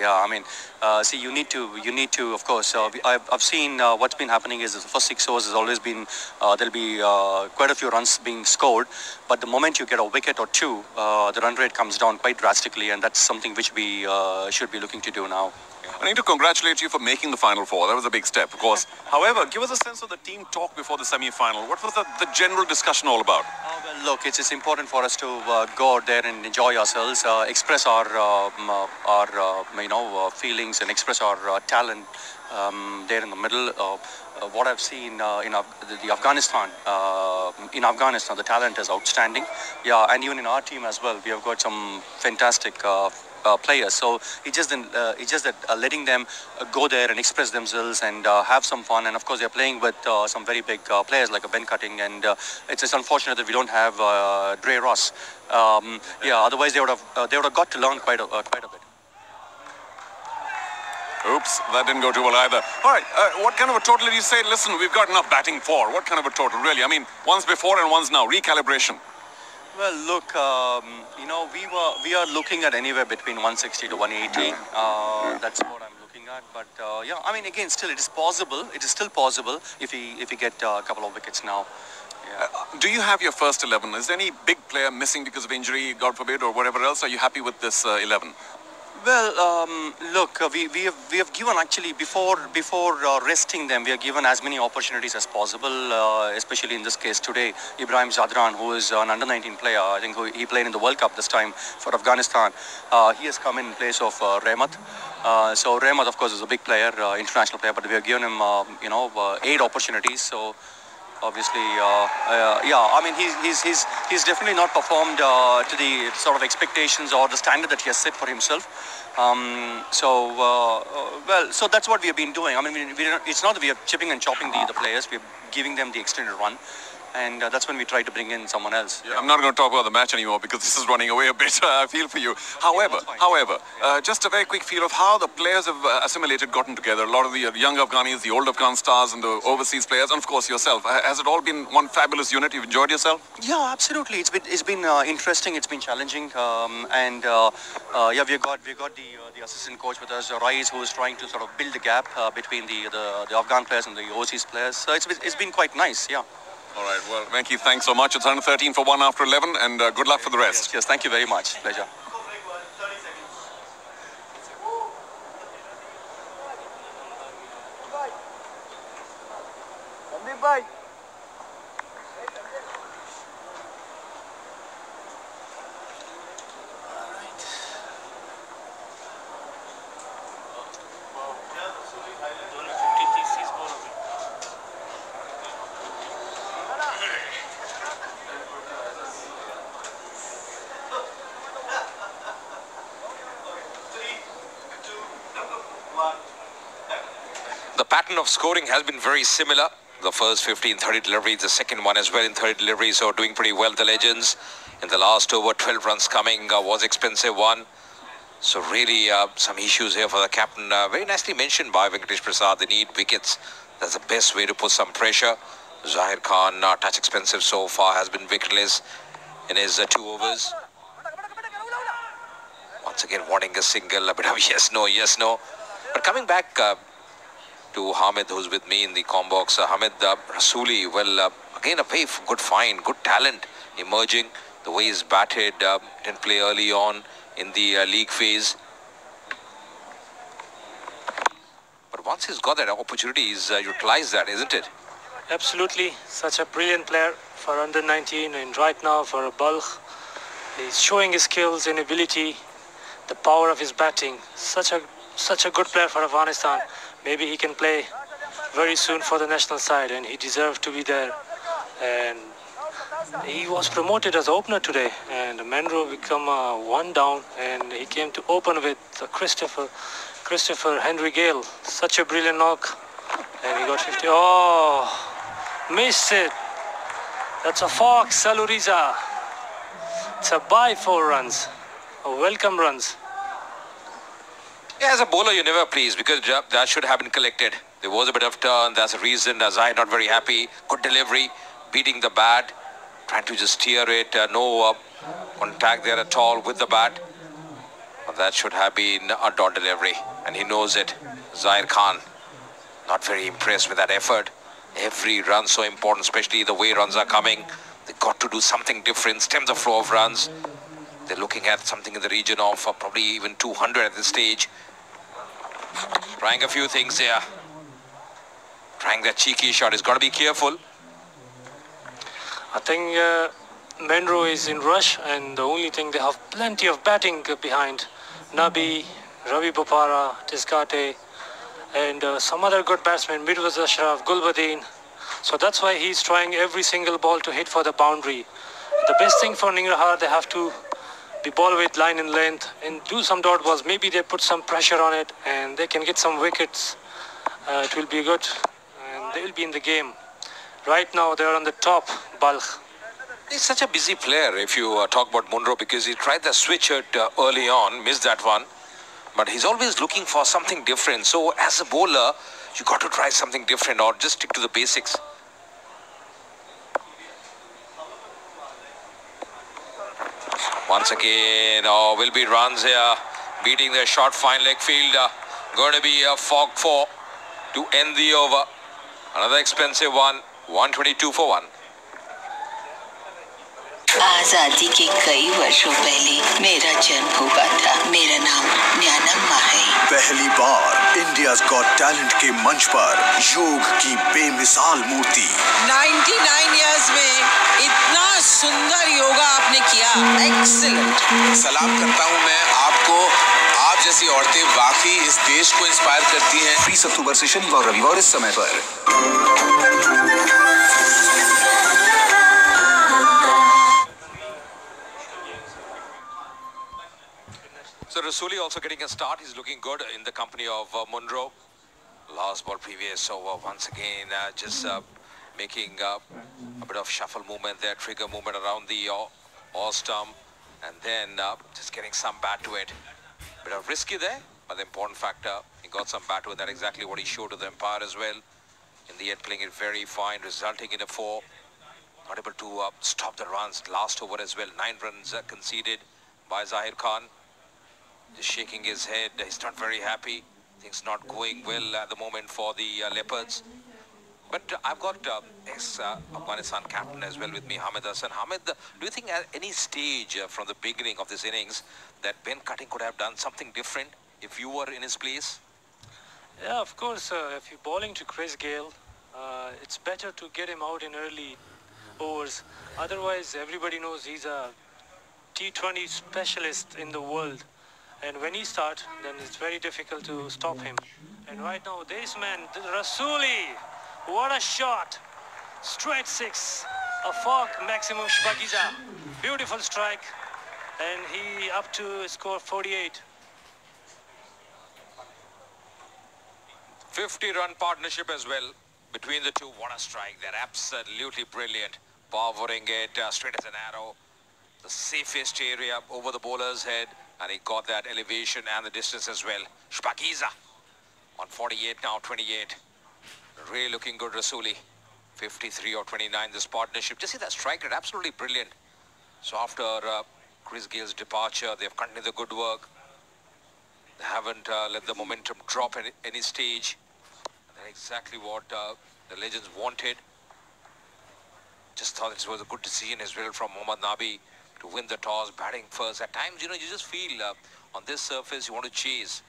Yeah, see, you need to, of course, I've seen what's been happening is the first 6 overs has always been, there'll be quite a few runs being scored, but the moment you get a wicket or 2, the run rate comes down quite drastically, and that's something which we should be looking to do now. I need to congratulate you for making the Final Four. That was a big step, of course. However, give us a sense of the team talk before the semi-final. What was the general discussion all about? Well, look, it's important for us to go out there and enjoy ourselves, express our feelings and express our talent there in the middle. What I've seen in Afghanistan, the talent is outstanding. Yeah, and even in our team as well, we have got some fantastic players. So it's just that letting them go there and express themselves and have some fun. And of course, they're playing with some very big players like a Ben Cutting, and it's unfortunate that we don't have Dre Ross. Otherwise they would have got to learn quite a bit. Oops, that didn't go too well either. All right, what kind of a total did you say? Listen, we've got enough batting for. What kind of a total, really? I mean, one's before and one's now. Recalibration. Well, look, we are looking at anywhere between 160 to 180. That's what I'm looking at. But again, still it is possible. It is still possible if we get a couple of wickets now. Do you have your first 11? Is there any big player missing because of injury, God forbid, or whatever else? Are you happy with this 11? Well, look, we have given actually before resting them, we have given as many opportunities as possible. Especially in this case today, Ibrahim Zadran, who is an under-19 player, I think he played in the World Cup this time for Afghanistan. He has come in place of Rehmat. So Rehmat, of course, is a big player, international player, but we have given him 8 opportunities. So obviously, I mean, he's definitely not performed to the sort of expectations or the standard that he has set for himself. So that's what we have been doing. I mean, it's not that we are chipping and chopping the players. We are giving them the extended run. And that's when we try to bring in someone else. Yeah, I'm not going to talk about the match anymore because this is running away a bit. I feel for you. However, just a very quick feel of how the players have assimilated, gotten together. A lot of the young Afghanis, the old Afghan stars and the overseas players, and of course yourself. Has it all been one fabulous unit? You've enjoyed yourself? Yeah, absolutely. It's been interesting. It's been challenging. We got the assistant coach with us, Rais, who is trying to sort of build the gap between the Afghan players and the overseas players. So it's been quite nice. Yeah. All right, well, Venki, thanks so much. It's 113 for 1 after 11, and good luck for the rest. Yes, thank you very much. Pleasure. Bye. The pattern of scoring has been very similar. The first 15, 30 deliveries, the second one as well in 30 deliveries, so doing pretty well, the legends. In the last over, 12 runs coming, was expensive one. So really some issues here for the captain. Very nicely mentioned by Venkatesh Prasad, they need wickets. That's the best way to put some pressure. Zahir Khan, touch expensive so far, has been wicketless in his 2 overs. Once again wanting a single, a bit of yes, no. But coming back to Hamid, who's with me in the combox. Hamid Rasuli, well, again a very good find, good talent emerging. The way he's batted, didn't play early on in the league phase. But once he's got that opportunity, he's utilized that, isn't it? Absolutely. Such a brilliant player for under 19 and right now for a balkh. He's showing his skills and ability, the power of his batting. Such a good player for Afghanistan. Maybe he can play very soon for the national side, and he deserves to be there. And he was promoted as opener today, and Munro become 1 down, and he came to open with Christopher Henry Gale. Such a brilliant knock, and he got 50. Oh, missed it. That's a fox, Saluriza. It's a by 4 runs, a welcome runs. Yeah, as a bowler, you're never pleased because that should have been collected. There was a bit of turn. That's the reason. Azai not very happy. Good delivery, beating the bat, trying to just steer it. No contact there at all with the bat. But that should have been a dot delivery, and he knows it. Zahir Khan, not very impressed with that effort. Every run so important, especially the way runs are coming. They got to do something different. Stem the flow of runs. They're looking at something in the region of probably even 200 at this stage. Trying a few things here. Trying that cheeky shot. He's got to be careful. I think Munro is in rush, and the only thing, they have plenty of batting behind. Nabi, Ravi Bopara, Tisgate, and some other good batsmen, Mirwaz Ashraf, Gulbadin. So that's why he's trying every single ball to hit for the boundary. The best thing for Nangarhar, they have to be ball with line and length and do some dot balls. Maybe they put some pressure on it and they can get some wickets. It will be good, and they will be in the game. Right now they're on the top, balkh. He's such a busy player if you talk about Munro, because he tried the switch at early on, missed that one. But he's always looking for something different. So as a bowler, you got to try something different or just stick to the basics. Once again, will be runs here, beating the short fine leg fielder. Going to be a fog 4 to end the over. Another expensive one, 122 for 1. आजादी के कई वर्षों पहले मेरा जन्म हुआ था। मेरा नाम न्यानम्मा है। पहली बार इंडिया's गॉट टैलेंट के मंच पर योग की बेमिसाल मूर्ति। 99 इयर्स में इतना सुंदर योगा आपने किया, एक्सीलेंट। सलाम करता हूं मैं आपको। आप जैसी औरतें वाकई इस देश को इंस्पायर करती हैं। 20 अक्टूबर से शनिवार रविवार इस समय पर। So Rasuli also getting a start. He's looking good in the company of Munro. Last ball previous over once again, just making a bit of shuffle movement there, trigger movement around the all stump, and then just getting some bat to it. Bit of risky there, but the important factor, he got some bat to it. That's exactly what he showed to the umpire as well. In the end, playing it very fine, resulting in a 4. Not able to stop the runs. Last over as well, 9 runs conceded by Zahir Khan. Just shaking his head. He's not very happy. Things not going well at the moment for the Leopards. But I've got ex-Afghanistan captain as well with me, Hamid Hassan. Hamid, do you think at any stage from the beginning of this innings that Ben Cutting could have done something different if you were in his place? Yeah, of course. If you're bowling to Chris Gayle, it's better to get him out in early overs. Otherwise, everybody knows he's a T20 specialist in the world. And when he starts, then it's very difficult to stop him. And right now, this man, Rasuli, what a shot. Straight 6. A fork maximum Shpagiza. Beautiful strike. And he up to score 48. 50-run partnership as well between the two. What a strike. They're absolutely brilliant. Powering it straight as an arrow. The safest area over the bowler's head. And he got that elevation and the distance as well. Shpagiza on 48 now, 28. Really looking good, Rasuli. 53 or 29, this partnership. Just see that strike rate, absolutely brilliant. So after Chris Gayle's departure, they've continued the good work. They haven't let the momentum drop at any stage. That's exactly what the legends wanted. Just thought this was a good decision as well from Mohammad Nabi to win the toss, batting first. At times, you just feel on this surface you want to chase.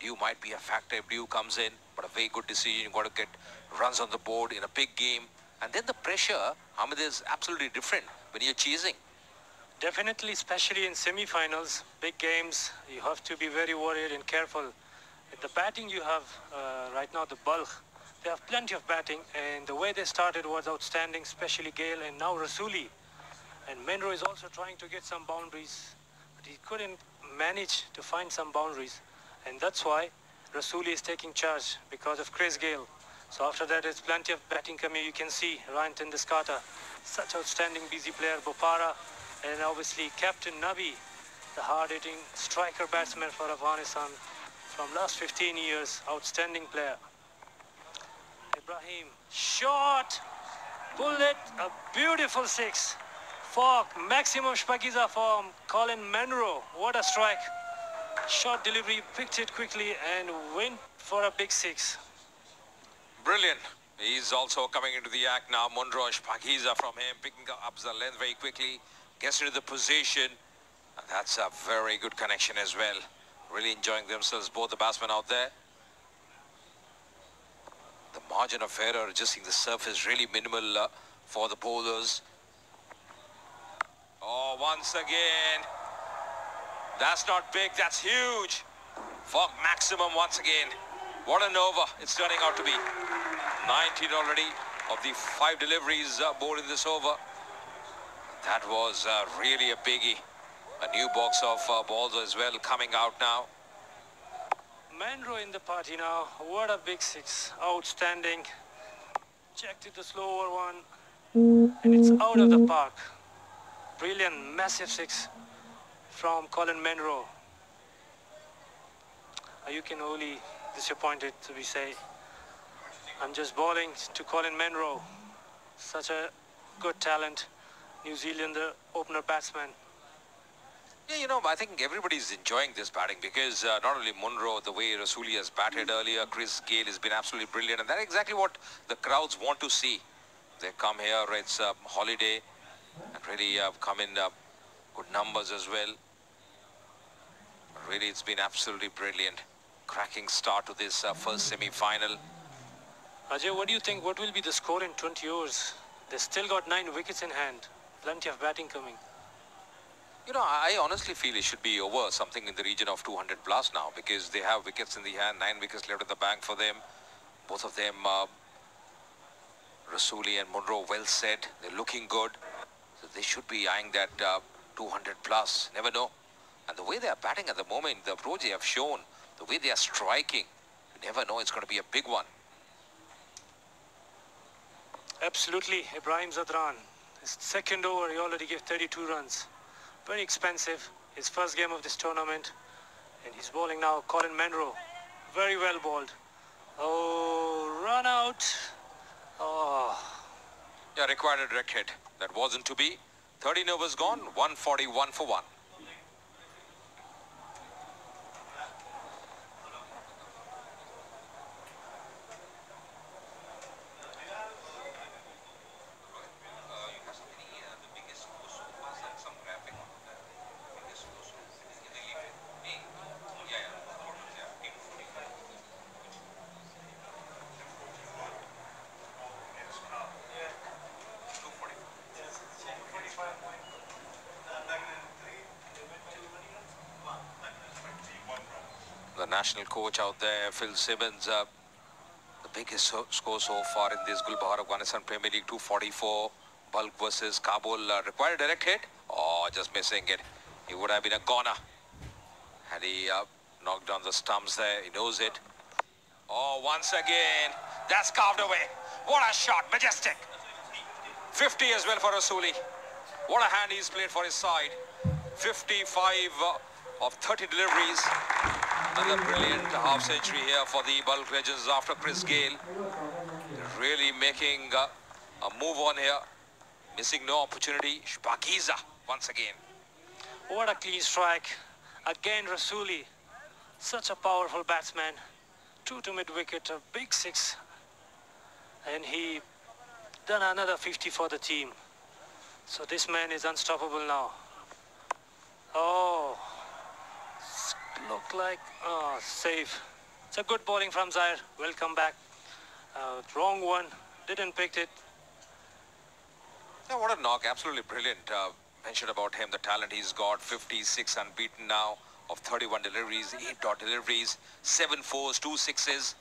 Dew might be a factor if Dew comes in, but a very good decision. You've got to get runs on the board in a big game. And then the pressure, Hamid, is absolutely different when you're chasing. Definitely, especially in semi-finals, big games, you have to be very worried and careful. The batting you have right now, the balkh, they have plenty of batting, and the way they started was outstanding, especially Gayle and now Rasuli. And Munro is also trying to get some boundaries, but he couldn't manage to find some boundaries. And that's why Rasuli is taking charge, because of Chris Gayle. So after that, there's plenty of batting coming. You can see Ryan Tendulkar, such outstanding busy player, Bopara, and obviously Captain Nabi, the hard-hitting striker batsman for Afghanistan from last 15 years, outstanding player. Ibrahim, shot, bullet, a beautiful 6. Fork, maximum Shpagiza from Colin Munro. What a strike. Short delivery, picked it quickly and went for a big 6. Brilliant. He's also coming into the act now. Munro, Shpagiza from him, picking up the length very quickly. Gets into the position. And that's a very good connection as well. Really enjoying themselves, both the batsmen out there. The margin of error, just seeing the surface, really minimal for the bowlers. Oh, once again. That's not big, that's huge. Fork maximum once again. What an over it's turning out to be. 19 already of the 5 deliveries bowled in this over. That was really a biggie. A new box of balls as well coming out now. Munro in the party now. What a big 6. Outstanding. Checked it the slower one. And it's out of the park. Brilliant, massive 6 from Colin Munro. You can only disappointed to be say. I'm just bowling to Colin Munro. Such a good talent. New Zealander opener batsman. Yeah, I think everybody's enjoying this batting because not only Munro, the way Rasuli has batted earlier, Chris Gayle has been absolutely brilliant. And that's exactly what the crowds want to see. They come here, it's a holiday. And and really come in good numbers as well. Really, it's been absolutely brilliant. Cracking start to this first semi-final. Ajay, what do you think? What will be the score in 20 overs? They still got 9 wickets in hand. Plenty of batting coming. You know, I honestly feel it should be over something in the region of 200 plus now, because they have wickets in the hand, 9 wickets left in the bank for them. Both of them, Rasuli and Munro, well set. They're looking good. So they should be eyeing that 200 plus. Never know. And the way they are batting at the moment, the approach they have shown, the way they are striking, you never know, it's going to be a big one. Absolutely. Ibrahim Zadran. His second over, he already gave 32 runs. Very expensive. His first game of this tournament. And he's bowling now Colin Munro. Very well bowled. Oh, run out. Oh. Yeah, required a direct hit. That wasn't to be. 13 overs gone, 141 for 1. The national coach out there, Phil Simmons, the biggest score so far in this Gulbahar Afghanistan Premier League, 244. Balkh versus Kabul, required a direct hit. Oh, just missing it. He would have been a goner had he knocked down the stumps there. He knows it. Oh, once again, that's carved away. What a shot, majestic. 50 as well for Rasuli. What a hand he's played for his side. 55 of 30 deliveries. Another brilliant half century here for the Balkh legends after Chris Gale. Really making a move on here. Missing no opportunity. Shbakiza once again. What a clean strike. Again Rasuli. Such a powerful batsman. 2 to mid-wicket, a big 6. And he done another 50 for the team. So this man is unstoppable now. Oh. Look like, safe. It's a good bowling from Zaire. Welcome back. Wrong one. Didn't pick it. Yeah, what a knock. Absolutely brilliant. Mentioned about him, the talent he's got. 56 unbeaten now of 31 deliveries, 8 dot deliveries, 7 fours, 2 sixes.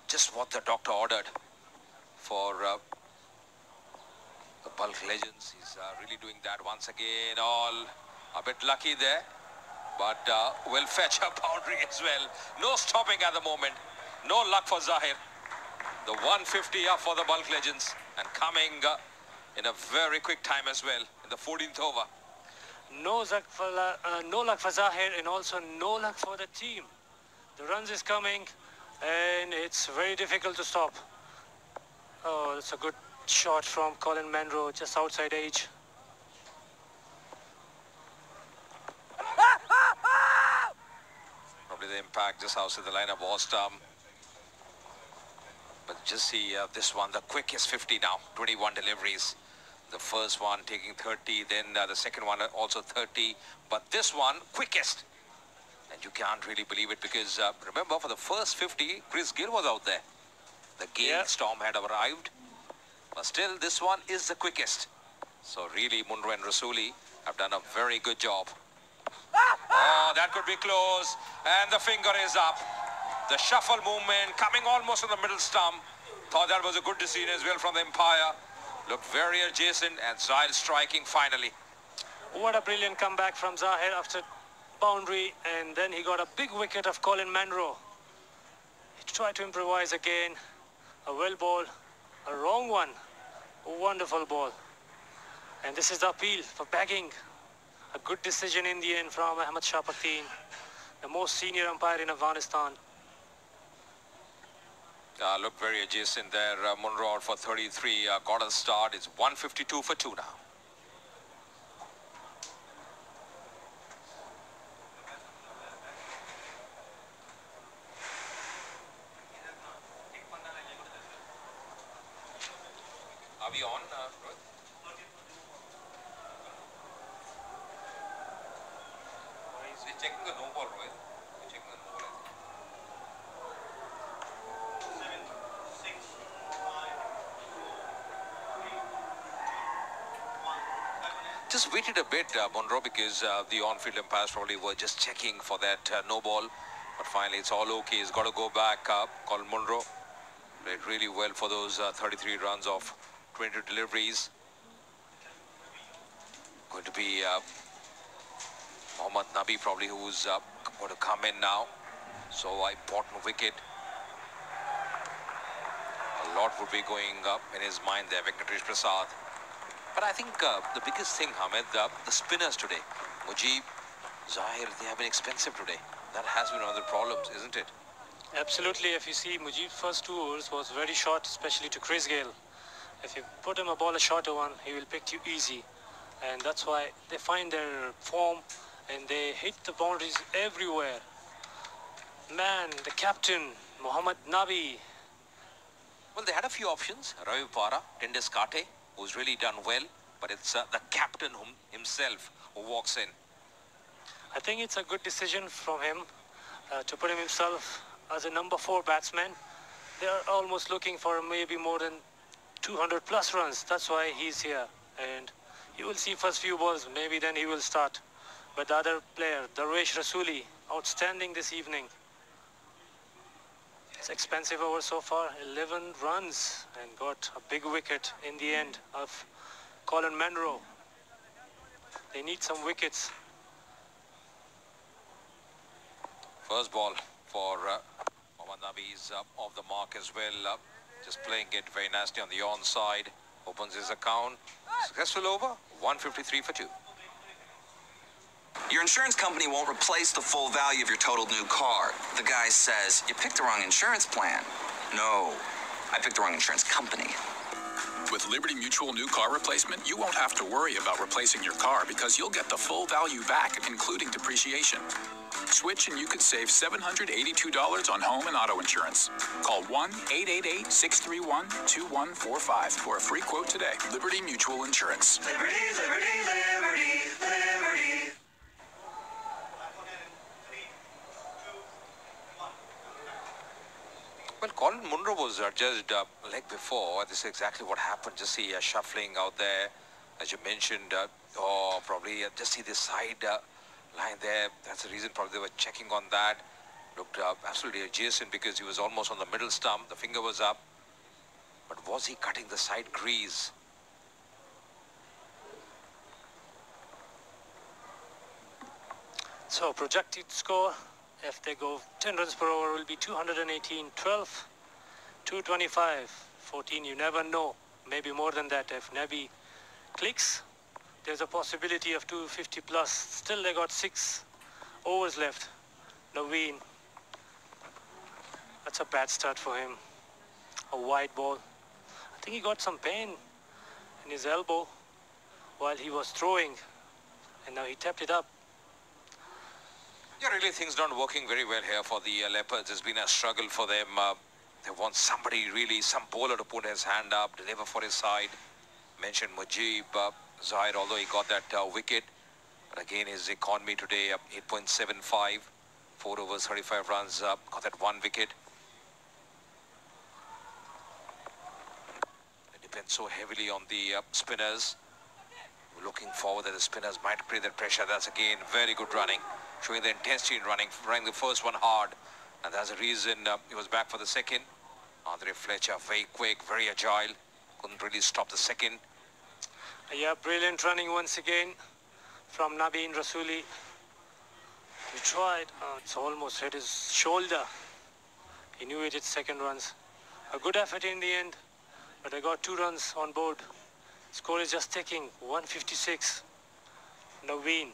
Just what the doctor ordered for the Balkh legends. He's really doing that once again. All a bit lucky there. But will fetch a boundary as well. No stopping at the moment. No luck for Zahir. The 150 up for the Balkh legends. And coming in a very quick time as well. In the 14th over. No luck for Zahir, and also no luck for the team. The runs is coming. And it's very difficult to stop. Oh, it's a good shot from Colin Munro. Just outside edge. Probably the impact just outside the line of was. But just see this one, the quickest 50 now, 21 deliveries. The first one taking 30, then the second one also 30. But this one, quickest. And you can't really believe it because remember, for the first 50, Chris Gill was out there. The Gale storm had arrived. But still, this one is the quickest. So really, Munro and Rasuli have done a very good job. Oh, that could be close. And the finger is up. The shuffle movement coming almost on the middle stump. Thought that was a good decision as well from the umpire. Looked very adjacent and Zahir striking finally. What a brilliant comeback from Zahir after boundary. And then he got a big wicket of Colin Munro. He tried to improvise again. A well ball. A wrong one. A wonderful ball. And this is the appeal for bagging. A good decision in the end from Ahmed Shah Pakteen, the most senior umpire in Afghanistan. Look very adjacent there. Munro out for 33. Got a start. It's 152 for 2 now. Are we on? They're checking the no ball, Rohit. They're checking the no ball. Just waited a bit, Monroe, because the on-field umpires probably were just checking for that no ball. But finally, it's all okay. He's got to go back. Colin Monroe played really well for those 33 runs of 22 deliveries. Going to be Mohammad Nabi probably who's going to come in now. So important wicket. A lot would be going up in his mind there, Venkatesh Prasad. But I think the biggest thing, Hamid, the spinners today, Mujib, Zahir, they have been expensive today. That has been one of the problems, isn't it? Absolutely. If you see, Mujib's first 2 overs was very short, especially to Chris Gayle. If you put him a ball a shorter one, he will pick you easy. And that's why they find their form and they hit the boundaries everywhere. Man, the captain, Mohammad Nabi. Well, they had a few options. Ravi Para, Tendeskate, who's really done well. But it's the captain himself who walks in. I think it's a good decision from him to put himself as a number 4 batsman. They are almost looking for maybe more than 200 plus runs. That's why he's here. And you will see first few balls, maybe then he will start. But the other player, Darvesh Rasuli, outstanding this evening. It's expensive over so far, 11 runs, and got a big wicket in the end of Colin Monroe. They need some wickets. First ball for Mohammad Nabi is off the mark as well. Just playing it very nicely on the onside. Opens his account. Successful over. 153 for 2. Your insurance company won't replace the full value of your totaled new car. The guy says, you picked the wrong insurance plan. No, I picked the wrong insurance company. With Liberty Mutual new car replacement, you won't have to worry about replacing your car because you'll get the full value back, including depreciation. Switch and you could save $782 on home and auto insurance. Call 1-888-631-2145 for a free quote today. Liberty Mutual Insurance. Liberty, liberty, liberty, liberty. Well, Colin Monroe was judged leg before. This is exactly what happened. Just see shuffling out there, as you mentioned. Probably just see this side line there. That's the reason probably they were checking on that. Looked absolutely adjacent because he was almost on the middle stump. The finger was up. But was he cutting the side crease? So projected score, if they go 10 runs per over, will be 218, 12, 225, 14. You never know. Maybe more than that. If Nabi clicks, there's a possibility of 250 plus. Still, they got 6 overs left. Naveen. That's a bad start for him. A wide ball. I think he got some pain in his elbow while he was throwing. And now he tapped it up. Yeah, really things not working very well here for the Leopards. It's been a struggle for them. They want somebody really, some bowler to put his hand up, deliver for his side. Mentioned Mujib, Zahir, although he got that wicket. But again, his economy today, 8.75, 4 overs, 35 runs, got that 1 wicket. It depends so heavily on the spinners. We're looking forward that the spinners might create that pressure. That's again very good running, showing the intensity in running the first one hard. And that's the reason he was back for the second. Andre Fletcher, very quick, very agile. Couldn't really stop the second. Yeah, brilliant running once again from Nabeen Rasuli. He tried. It's almost hit his shoulder. He knew it, it's second runs. A good effort in the end, but I got 2 runs on board. Score is just ticking, 156. Naveen.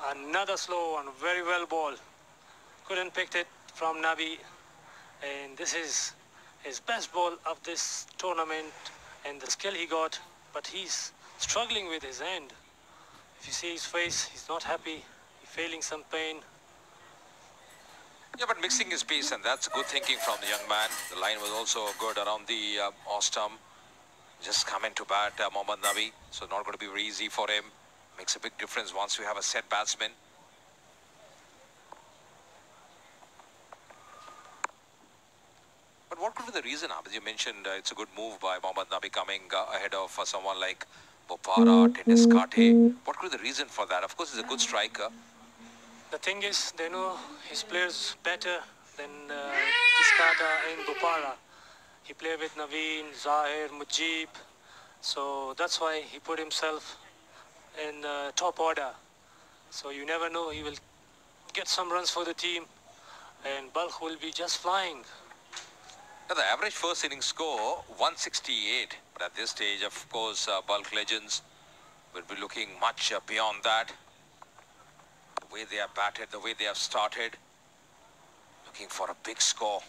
Another slow one, very well ball. Couldn't pick it from Nabi. And this is his best ball of this tournament and the skill he got. But he's struggling with his hand. If you see his face, he's not happy. He's feeling some pain. Yeah, but mixing his pace, and that's good thinking from the young man. The line was also good around the off stump. Just come into bat, Mohammad Nabi. So not going to be very easy for him. Makes a big difference once you have a set batsman. But what could be the reason? As you mentioned, it's a good move by Mohammad Nabi coming ahead of someone like Bopara, Kate. What could be the reason for that? Of course, he's a good striker. The thing is, they know his players better than Tiscata and Bopara. He played with Naveen, Zahir, Mujib. So that's why he put himself in top order. So you never know, he will get some runs for the team and Balkh will be just flying. Now, the average first innings score 168, but at this stage, of course, Balkh legends will be looking much beyond that. The way they have batted, the way they have started, looking for a big score.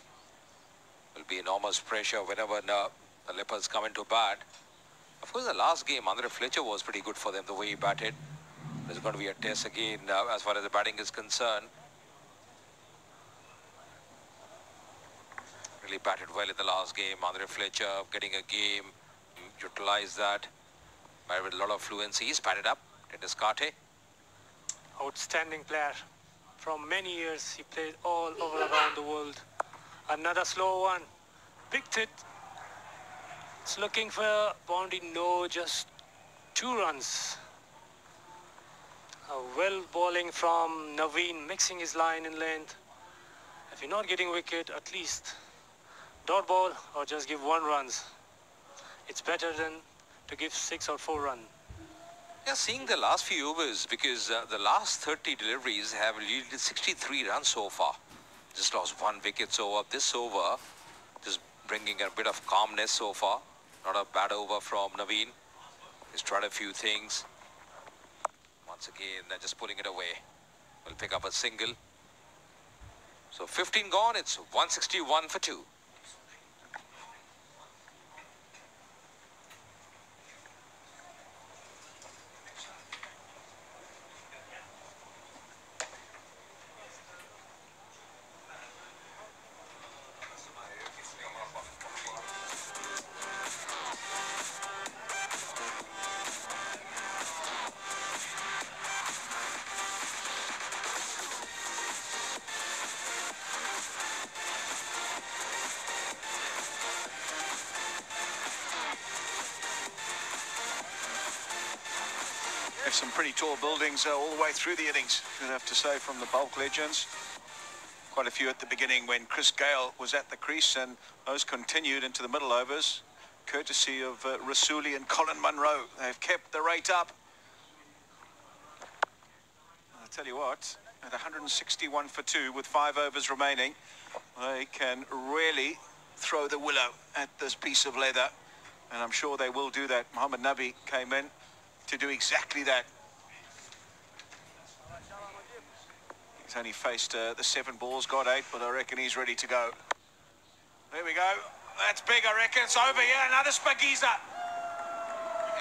Will be enormous pressure whenever the Leopards come into bat. Of course, the last game, Andre Fletcher was pretty good for them, the way he batted. There's going to be a test again as far as the batting is concerned. Really batted well in the last game. Andre Fletcher getting a game, utilized that with a lot of fluency. He's batted up. Descartes. Outstanding player. From many years, he played all over around the world. Another slow one. Picked it. It's looking for a boundary. No, just 2 runs. A well bowling from Naveen, mixing his line in length. If you're not getting wicket, at least dot ball or just give 1 runs. It's better than to give 6 or 4 runs. Yeah, seeing the last few overs, because the last 30 deliveries have yielded 63 runs so far. Just lost 1 wicket, so this over just bringing a bit of calmness so far. Not a bad over from Naveen. He's tried a few things. Once again, just pulling it away. Will pick up a single. So 15 gone, it's 161 for 2. Some pretty tall buildings all the way through the innings, you'd have to say, from the Balkh legends. Quite a few at the beginning when Chris Gale was at the crease, and those continued into the middle overs, courtesy of Rasuli and Colin Munro. They've kept the rate up. I'll tell you what, at 161 for 2 with 5 overs remaining, they can really throw the willow at this piece of leather, and I'm sure they will do that. Mohammad Nabi came in to do exactly that. He's only faced the 7 balls, got 8, but I reckon he's ready to go. There we go. That's big, I reckon. It's over here. Another Spagiza.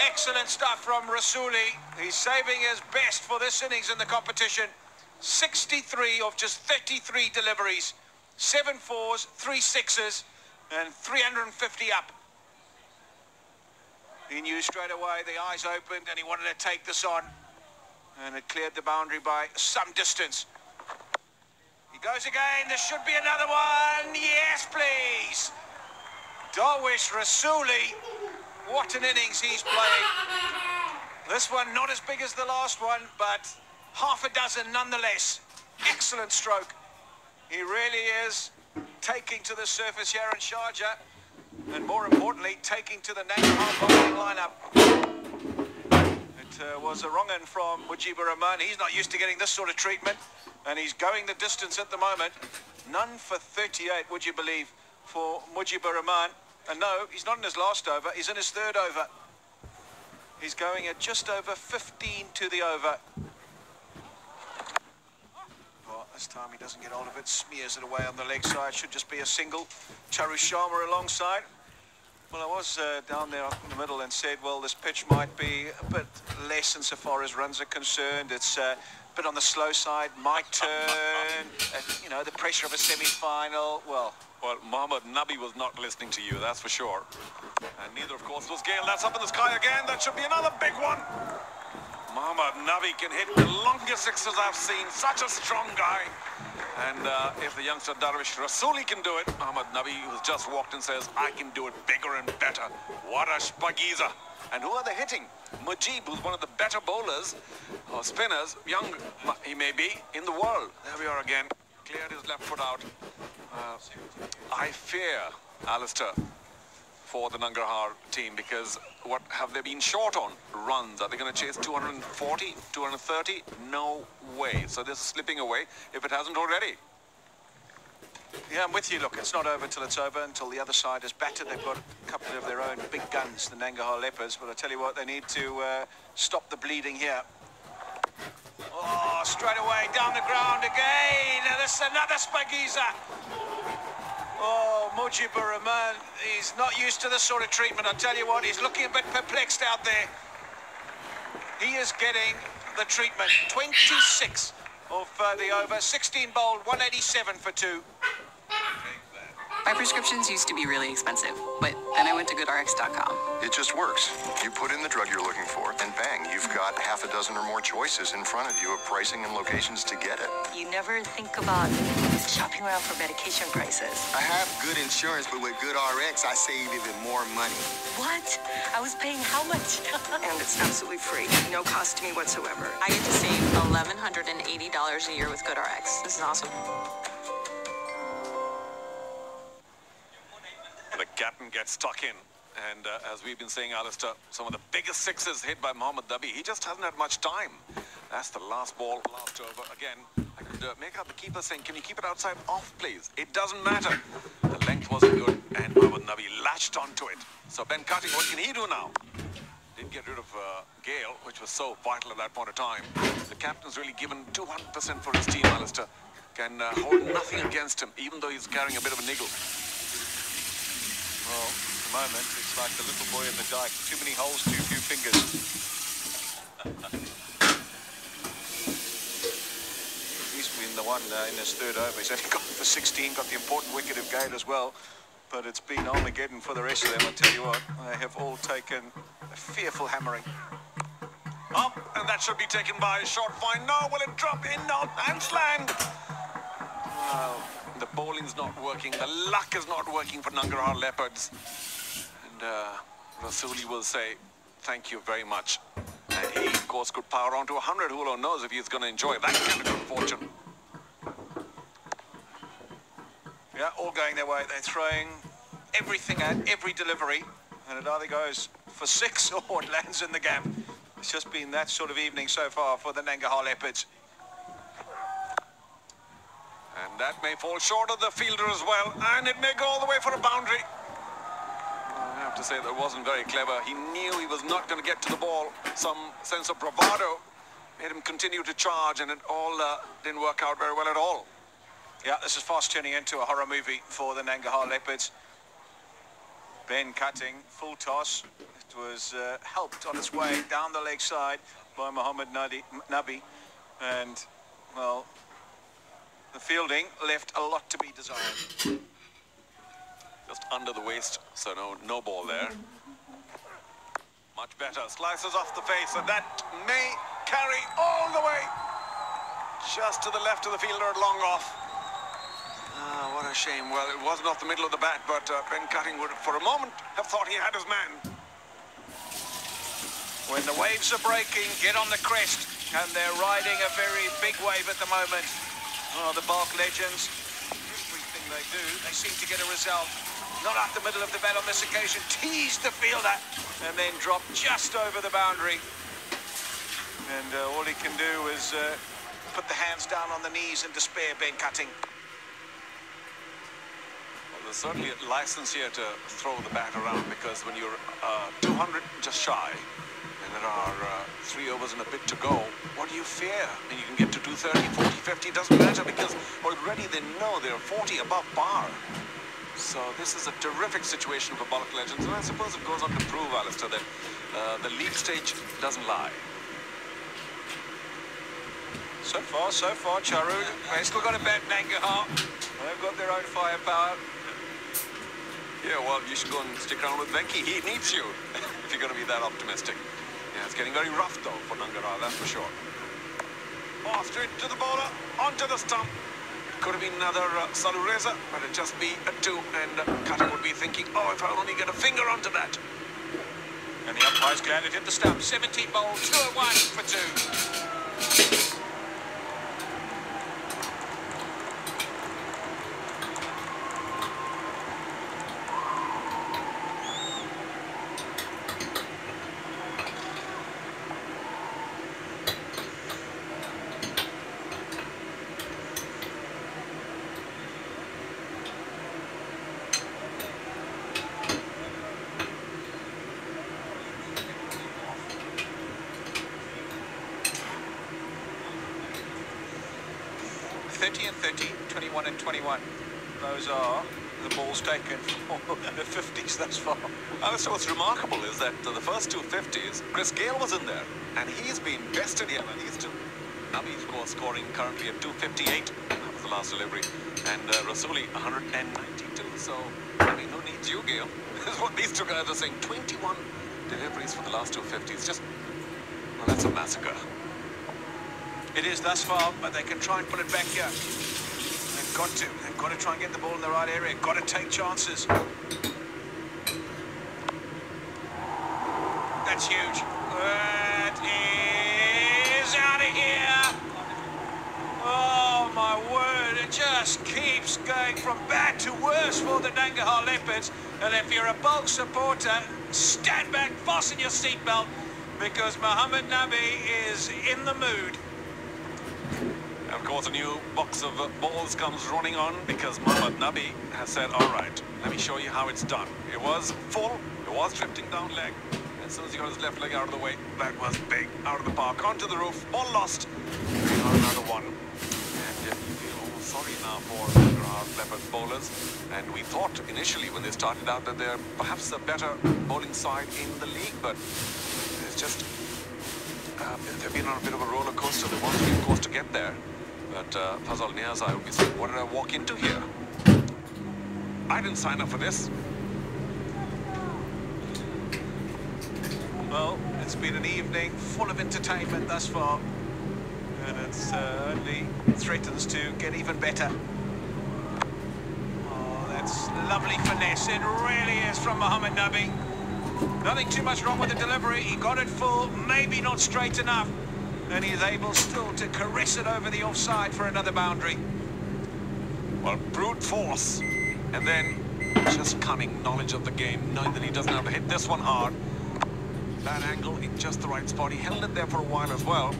Excellent stuff from Rasuli. He's saving his best for this innings in the competition. 63 of just 33 deliveries. 7 4s, 3 6s, and 350 up. He knew straight away, the eyes opened, and he wanted to take this on. And it cleared the boundary by some distance. He goes again. There should be another one. Yes, please. Darwish Rasuli. What an innings he's playing. This one not as big as the last one, but half a dozen nonetheless. Excellent stroke. He really is taking to the surface here in Sharjah. And more importantly, taking to the Nangarhar bowling lineup. It was a wrong end from Mujibur Rahman. He's not used to getting this sort of treatment, and he's going the distance at the moment. None for 38, would you believe, for Mujibur Rahman. And no, he's not in his last over, he's in his 3rd over. He's going at just over 15 to the over. Well, this time he doesn't get hold of it, smears it away on the leg side. Should just be a single. Charu Sharma alongside. Well, I was down there in the middle and said, well, this pitch might be a bit less insofar as runs are concerned. It's a bit on the slow side, might turn, you know, the pressure of a semi-final. Well, Mohammad Nabi was not listening to you, that's for sure. And neither, of course, was Gale. That's up in the sky again. That should be another big one. Mohammad Nabi can hit the longest sixes I've seen. Such a strong guy. And if the youngster Darvish Rasuli can do it, Mohammad Nabi, who's just walked in, says, I can do it bigger and better. What a spagiza. And who are they hitting? Mujib, who's one of the better bowlers or spinners, young he may be, in the world. There we are again. Cleared his left foot out. I fear, Alistair, for the Nangarhar team, because what have they been short on? Runs. Are they going to chase 240, 230? No way. So this is slipping away if it hasn't already. Yeah, I'm with you. Look, it's not over till it's over, until the other side is battered. They've got a couple of their own big guns, the Nangarhar Leopards, but I tell you what, they need to stop the bleeding here. Oh, straight away, down the ground again. This is another spagiza. Oh, Mujibur Rahman, he's not used to this sort of treatment. I tell you what, he's looking a bit perplexed out there. He is getting the treatment. 26 of the over, 16 bowled, 187 for 2. My prescriptions used to be really expensive, but then I went to GoodRx.com. It just works. You put in the drug you're looking for, and bang, you've got half a dozen or more choices in front of you of pricing and locations to get it. You never think about shopping around for medication prices. I have good insurance, but with GoodRx, I save even more money. What? I was paying how much? And it's absolutely free. No cost to me whatsoever. I get to save $1,180 a year with GoodRx. This is awesome. The captain gets stuck in, and as we've been saying, Alistair, some of the biggest sixes hit by Mohammad Nabi. He just hasn't had much time. That's the last ball, last over. Again, I could make out the keeper saying, can you keep it outside off, please? It doesn't matter. The length wasn't good, and Mohammad Nabi latched onto it. So Ben Cutting, what can he do now? Didn't get rid of Gale, which was so vital at that point of time. The captain's really given 200% for his team, Alistair. Can hold nothing against him, even though he's carrying a bit of a niggle. Well, at the moment, it's like the little boy in the dike. Too many holes, too few fingers. He's been the one in his third over. He's only gone for 16, got the important wicket of Gale as well. But it's been Armageddon for the rest of them, I'll tell you what. They have all taken a fearful hammering. Up, and that should be taken by a short fine. No, will it drop in? No, Hansland! Well, the bowling's not working, the luck is not working for Nangarhar Leopards. And Rasuli will say, thank you very much. And he, of course, could power on to 100. Who knows if he's going to enjoy that kind of good fortune. Yeah, all going their way. They're throwing everything at every delivery. And it either goes for 6 or it lands in the gap. It's just been that sort of evening so far for the Nangarhar Leopards. And that may fall short of the fielder as well, and it may go all the way for a boundary. I have to say that wasn't very clever. He knew he was not going to get to the ball. Some sense of bravado made him continue to charge, and it all didn't work out very well at all. Yeah, this is fast turning into a horror movie for the Nangarhar Leopards. Ben Cutting, full toss. It was helped on its way down the leg side by Mohammad Nabi. And, well, the fielding left a lot to be desired. Just under the waist, so no ball there. Much better. Slices off the face, and that may carry all the way. Just to the left of the fielder, long off. Ah, what a shame. Well, it wasn't off the middle of the bat, but Ben Cutting would, for a moment, have thought he had his man. When the waves are breaking, get on the crest. And they're riding a very big wave at the moment. Oh, the balkh legends, everything they do, they seem to get a result. Not up the middle of the bat on this occasion, teased the fielder, and then dropped just over the boundary. And all he can do is put the hands down on the knees in despair, Ben Cutting. Well, there's certainly a license here to throw the bat around, because when you're 200 just shy, and there are 3 overs and a bit to go, what do you fear? I mean, you can get to 230, 40, 50, doesn't matter, because already they know they're 40 above par. So this is a terrific situation for balkh legends, and I suppose it goes on to prove, Alistair, that the league stage doesn't lie. So far, Charu. They've still got a bat, Nangarhar. They've got their own firepower. Yeah, well, you should go and stick around with Venki. He needs you, if you're going to be that optimistic. Yeah, it's getting very rough though for Nangarhar, that's for sure. Oh, straight to the bowler, onto the stump. Could have been another Salureza, but it'd just be a 2, and Cutter would be thinking, oh, if I only get a finger onto that. And the umpire's glad it hit the stump. 17 bowls, 2-1 for 2. And 30, 21 and 21. Those are the balls taken for the 50s thus far. So what's remarkable is that the first 2 50s, Chris Gale was in there, and he's been bested here by these two. Nabi, of course, scoring currently at 258. That was the last delivery. And Rasuli, 192. So, I mean, who needs you, Gale? This is what these two guys are saying. 21 deliveries for the last 2 50s. Just, well, that's a massacre. It is thus far, but they can try and put it back here. They've got to. They've got to try and get the ball in the right area. Got to take chances. That's huge. That is out of here. Oh, my word. It just keeps going from bad to worse for the Nangarhar Leopards. And if you're a balkh supporter, stand back, fasten your seatbelt, because Mohammad Nabi is in the mood. Of course, a new box of balls comes running on because Mohammad Nabi has said, all right, let me show you how it's done. It was full, it was drifting down leg. As soon as he got his left leg out of the way, that was big. Out of the park, onto the roof, ball lost. Another one. And you feel almost sorry now for our Leopard bowlers. And we thought initially when they started out that they're perhaps a better bowling side in the league, but it's just, they've been on a bit of a roller coaster. They want to be, of course, to get there. But Fazal Niazai will be saying, what did I walk into here? I didn't sign up for this. Well, it's been an evening full of entertainment thus far. And it only threatens to get even better. Oh, that's lovely finesse. It really is from Mohammad Nabi. Nothing too much wrong with the delivery. He got it full, maybe not straight enough. And he's able still to caress it over the offside for another boundary. Well, brute force. And then just cunning knowledge of the game, knowing that he doesn't have to hit this one hard. That angle in just the right spot. He held it there for a while as well.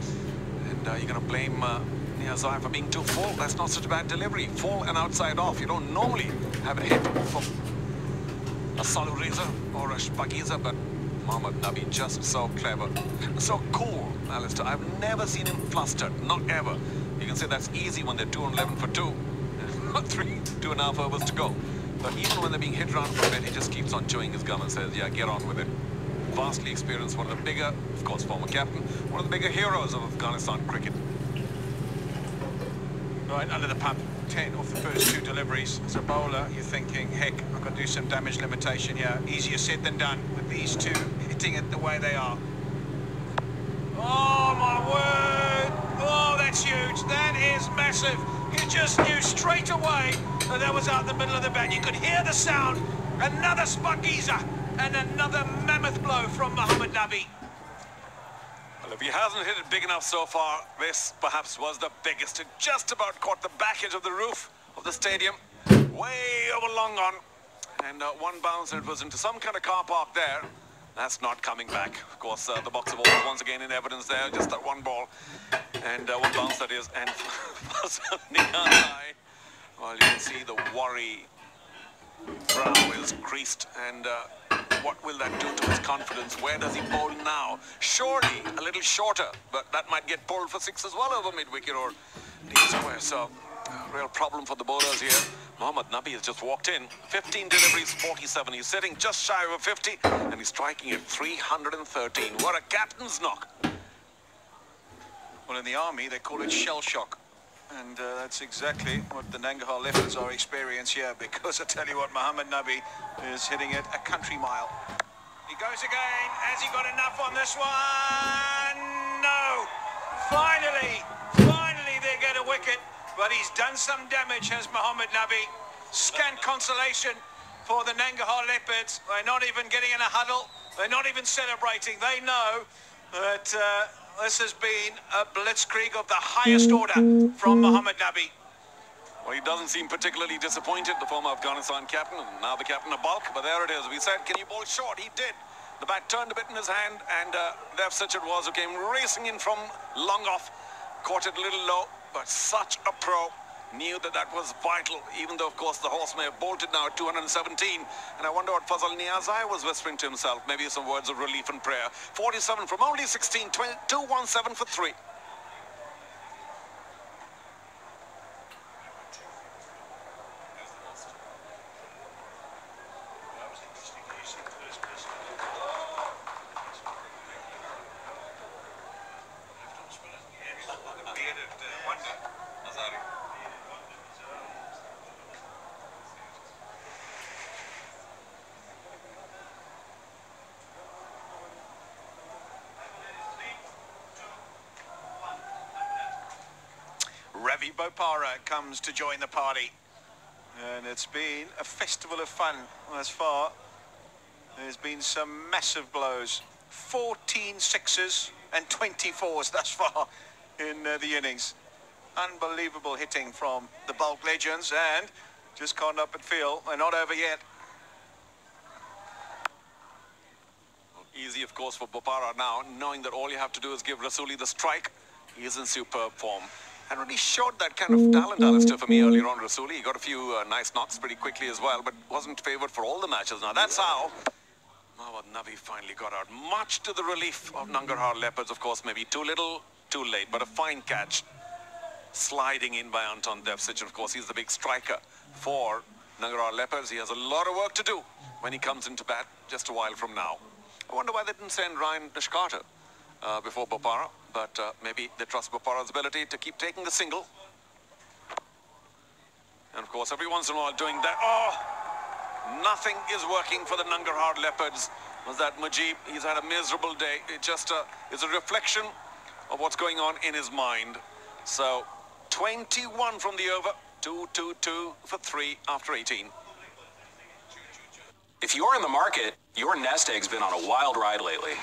And you're going to blame Niazai for being too full. That's not such a bad delivery. Full and outside off. You don't normally have a hit from a Salureza or a Shpagiza, but Mohammad Nabi just so clever, so cool, Alistair. I've never seen him flustered, not ever. You can say that's easy when they're 2 on 11 for 2. 2.5 overs to go. But even when they're being hit around for a bit, he just keeps on chewing his gum and says, yeah, get on with it. Vastly experienced, one of the bigger, of course, former captain, one of the bigger heroes of Afghanistan cricket. Right, under the pump, 10 off the first 2 deliveries. As a bowler, you're thinking, heck, I've got to do some damage limitation here. Easier said than done with these 2 hitting it the way they are. Oh, my word! Oh, that's huge. That is massive. You just knew straight away that that was out in the middle of the bat. You could hear the sound. Another Spagiza and another mammoth blow from Mohammad Nabi. Well, if he hasn't hit it big enough so far, this perhaps was the biggest. It just about caught the back edge of the roof of the stadium. Way over long on. And one bounce, and it was into some kind of car park there. That's not coming back. Of course, the box of balls once again in evidence there. Just that one ball. And one bounce that is. And well, you can see the worry. Brow is creased. And what will that do to his confidence? Where does he bowl now? Surely a little shorter. But that might get bowled for 6 as well over mid-wicket or D-square. So, real problem for the bowlers here. Mohammad Nabi has just walked in. 15 deliveries, 47. He's sitting just shy of a 50, and he's striking at 313. What a captain's knock. Well, in the army, they call it shell shock. And that's exactly what the Nangarhar Leopards are experiencing here, because I tell you what, Mohammad Nabi is hitting it a country mile. He goes again. Has he got enough on this one? No. Finally they get a wicket. But he's done some damage, has Mohammad Nabi. Scant consolation for the Nangarhar Leopards. They're not even getting in a huddle. They're not even celebrating. They know that this has been a blitzkrieg of the highest order from Mohammad Nabi. Well, he doesn't seem particularly disappointed, the former Afghanistan captain, and now the captain of Balkh. But there it is. We said, can you bowl short? He did. The bat turned a bit in his hand, and Dev Sitchin was, who came racing in from long off. Caught it a little low, but such a pro. Knew that that was vital, even though, of course, the horse may have bolted now at 217. And I wonder what Fazal Niazai was whispering to himself. Maybe some words of relief and prayer. 47 from only 16, 217 for 3. Ravi Bopara comes to join the party, and it's been a festival of fun thus far. There's been some massive blows, 14 sixes and 24s thus far in the innings. Unbelievable hitting from the Balkh legends, and just can't up and feel they're not over yet. Easy, of course, for Bopara now, knowing that all you have to do is give Rasuli the strike. He is in superb form. And really showed that kind of talent, Alistair, for me earlier on, Rasuli. He got a few nice knocks pretty quickly as well, but wasn't favoured for all the matches. Now, that's how Mohammad Nabi finally got out. Much to the relief of Nangarhar Leopards, of course, maybe too little, too late, but a fine catch. Sliding in by Anton Dev Sitchin. Of course, he's the big striker for Nangarhar Leopards. He has a lot of work to do when he comes into bat just a while from now. I wonder why they didn't send Ryan Nishkarter before Bopara, but maybe they trust Bopara's ability to keep taking the single. And of course, every once in a while doing that. Oh, nothing is working for the Nangarhar Leopards. Was that Mujib? He's had a miserable day. It just is a reflection of what's going on in his mind. So, 21 from the over, 2-2-2 for 3 after 18. If you're in the market, your nest egg's been on a wild ride lately.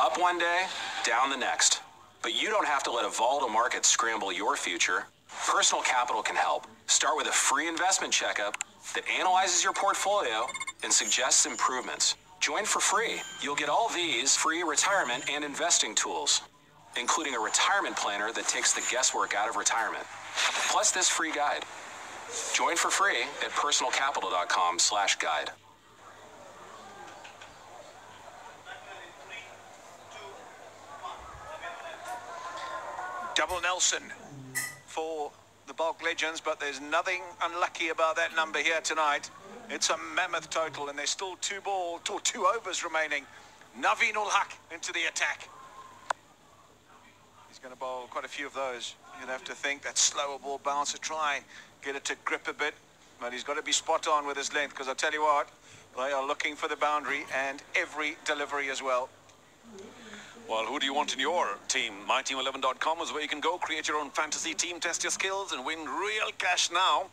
Up one day, down the next. But you don't have to let a volatile market scramble your future. Personal Capital can help. Start with a free investment checkup that analyzes your portfolio and suggests improvements. Join for free. You'll get all these free retirement and investing tools, including a retirement planner that takes the guesswork out of retirement. Plus this free guide. Join for free at personalcapital.com/guide. Double Nelson for the Balkh legends, but there's nothing unlucky about that number here tonight. It's a mammoth total, and there's still 2 overs remaining. Naveen ul Haq into the attack. He's going to bowl quite a few of those. You'd have to think that slower ball bouncer, try and get it to grip a bit, but he's got to be spot on with his length, because I tell you what, they are looking for the boundary and every delivery as well. Well, who do you want in your team? MyTeam11.com is where you can go, create your own fantasy team, test your skills, and win real cash now.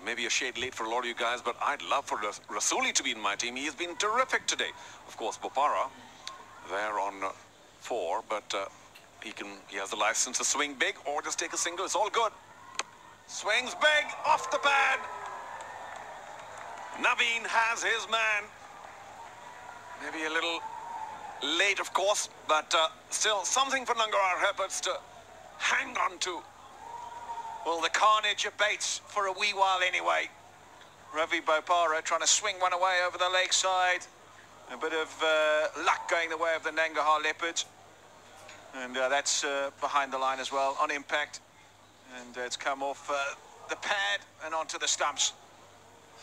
Maybe a shade late for a lot of you guys, but I'd love for Rasuli to be in my team. He has been terrific today. Of course, Bopara, they're on 4, but he has the license to swing big or just take a single. It's all good. Swings big, off the pad. Naveen has his man. Maybe a little late, of course, but still something for Nangarhar Leopards to hang on to. Well, the carnage abates for a wee while anyway. Ravi Bopara trying to swing one away over the leg side. A bit of luck going the way of the Nangarhar Leopards. And that's behind the line as well, on impact. And it's come off the pad and onto the stumps.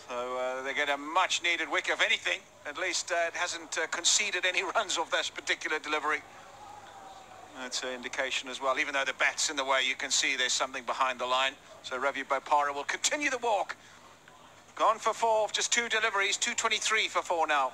So they get a much-needed wicket, if anything. At least it hasn't conceded any runs off this particular delivery. That's an indication as well. Even though the bat's in the way, you can see there's something behind the line. So Ravi Bopara will continue the walk. Gone for 4, just 2 deliveries, 223 for 4 now.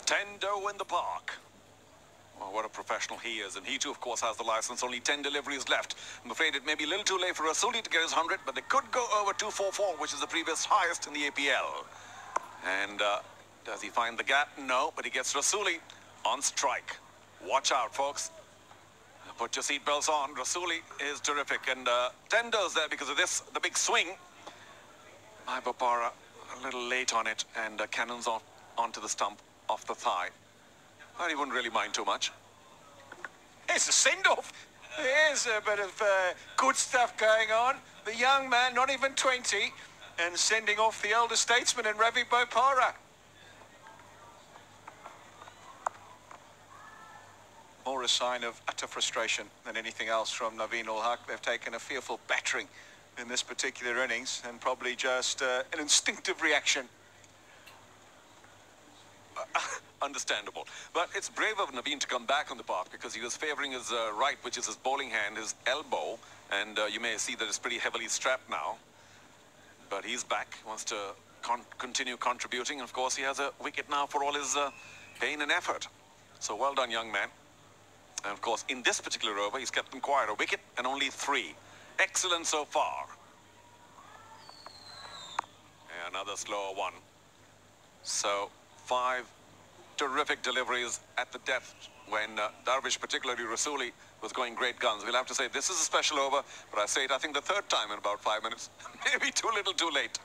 Tendo in the park. Oh, what a professional he is. And he too, of course, has the license. Only 10 deliveries left. I'm afraid it may be a little too late for Rasuli to get his 100, but they could go over 244, which is the previous highest in the APL. And does he find the gap? No, but he gets Rasuli on strike. Watch out, folks. Put your seatbelts on. Rasuli is terrific. And Tendo's there because of this, the big swing. My Bopara a little late on it, and cannons off onto the stump off the thigh. But he wouldn't really mind too much. Here's a send-off. Here's a bit of good stuff going on. The young man, not even 20, and sending off the elder statesman in Ravi Bopara. More a sign of utter frustration than anything else from Naveen ul-Haq. They've taken a fearful battering in this particular innings, and probably just an instinctive reaction. Understandable. But it's brave of Naveen to come back on the park because he was favouring his right, which is his bowling hand, his elbow, and you may see that it's pretty heavily strapped now. But he's back, wants to continue contributing. Of course, he has a wicket now for all his pain and effort. So well done, young man. And of course, in this particular over, he's kept them quiet. A wicket and only 3. Excellent so far. And another slower one. So 5 terrific deliveries at the death when Darvish, particularly Rasuli, was going great guns. We'll have to say this is a special over, but I say it, I think, the 3rd time in about 5 minutes. Maybe too little, too late.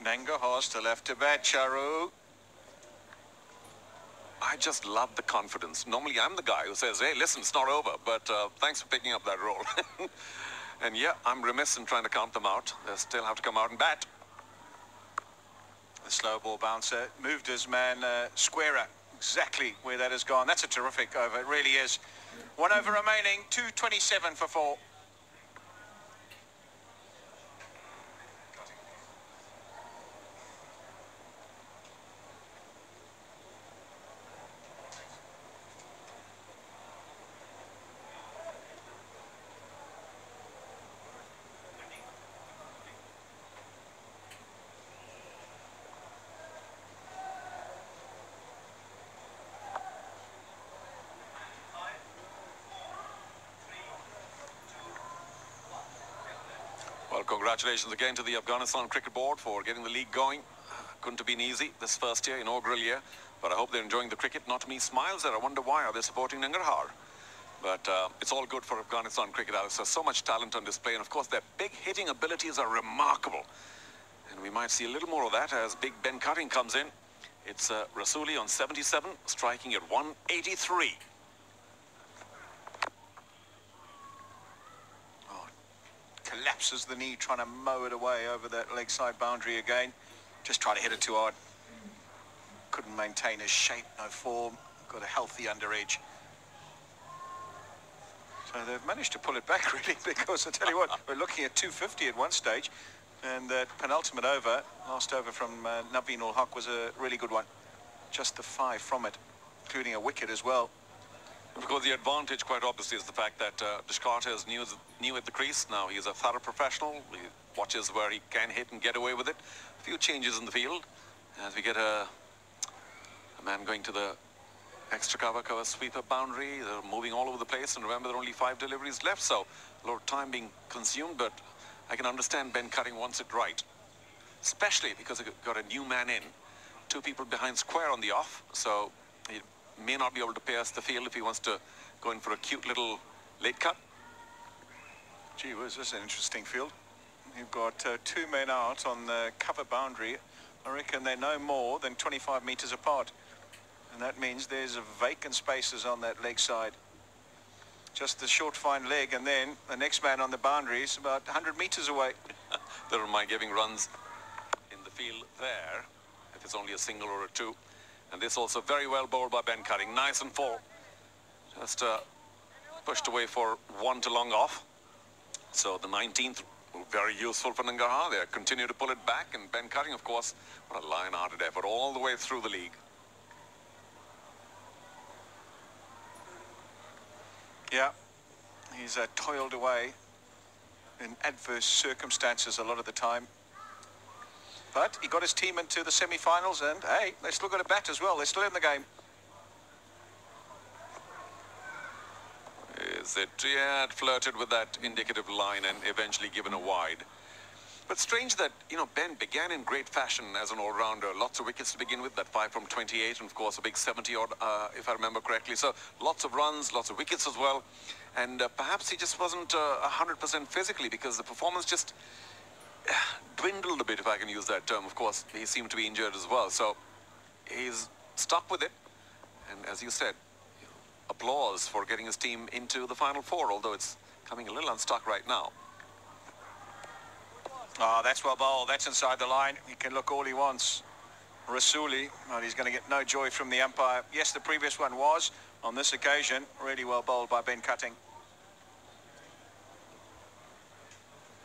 Nangarhar still left to bat, Charu. I just love the confidence. Normally, I'm the guy who says, hey, listen, it's not over, but thanks for picking up that role. And yeah, I'm remiss in trying to count them out. They still have to come out and bat. The slow ball bouncer moved his man squarer. Exactly where that has gone. That's a terrific over. It really is. 1 over remaining. 2:27 for 4. Well, congratulations again to the Afghanistan Cricket Board for getting the league going. Couldn't have been easy this first year, inaugural year, but I hope they're enjoying the cricket. Not many smiles there. I wonder why are they supporting Nangarhar? But it's all good for Afghanistan cricket, Alex. There's so much talent on display, and of course their big hitting abilities are remarkable. And we might see a little more of that as big Ben Cutting comes in. It's Rasuli on 77, striking at 183. Collapses the knee, trying to mow it away over that leg side boundary again. Just trying to hit it too hard. Couldn't maintain his shape, no form. Got a healthy under edge. So they've managed to pull it back, really, because I tell you what, we're looking at 250 at one stage, and that penultimate over, last over from Naveen ul-Haq, was a really good one. Just the 5 from it, including a wicket as well. Of course, the advantage, quite obviously, is the fact that Dishkarta is new at the crease. Now, he's a thorough professional. He watches where he can hit and get away with it. A few changes in the field as we get a man going to the extra cover sweeper boundary. They're moving all over the place. And remember, there are only 5 deliveries left, so a lot of time being consumed. But I can understand Ben Cutting wants it right, especially because he got a new man in. 2 people behind square on the off, so he may not be able to pass the field if he wants to go in for a cute little late cut. Gee whiz, this is an interesting field. You've got 2 men out on the cover boundary. I reckon they're no more than 25 metres apart. And that means there's vacant spaces on that leg side. Just the short, fine leg, and then the next man on the boundary is about 100 metres away. They don't mind giving runs in the field there, if it's only a single or a 2. And this also very well bowled by Ben Cutting. Nice and full. Just pushed away for 1 to long off. So the 19th, very useful for Nangarhar. They continue to pull it back. And Ben Cutting, of course, what a lion-hearted effort all the way through the league. Yeah, he's toiled away in adverse circumstances a lot of the time. But he got his team into the semi-finals, and hey, they still got a bat as well. They're still in the game. Is it? Yeah, it flirted with that indicative line and eventually given a wide. But strange that, Ben began in great fashion as an all-rounder. Lots of wickets to begin with, that 5 from 28, and of course a big 70-odd, if I remember correctly. So lots of runs, lots of wickets as well. And perhaps he just wasn't 100% physically, because the performance just dwindled a bit, if I can use that term. Of course, he seemed to be injured as well. So he's stuck with it. And as you said, applause for getting his team into the Final Four, although it's coming a little unstuck right now. Oh, that's well bowled. That's inside the line. He can look all he wants. Rasuli, well, he's going to get no joy from the umpire. Yes, the previous one was. On this occasion, really well bowled by Ben Cutting.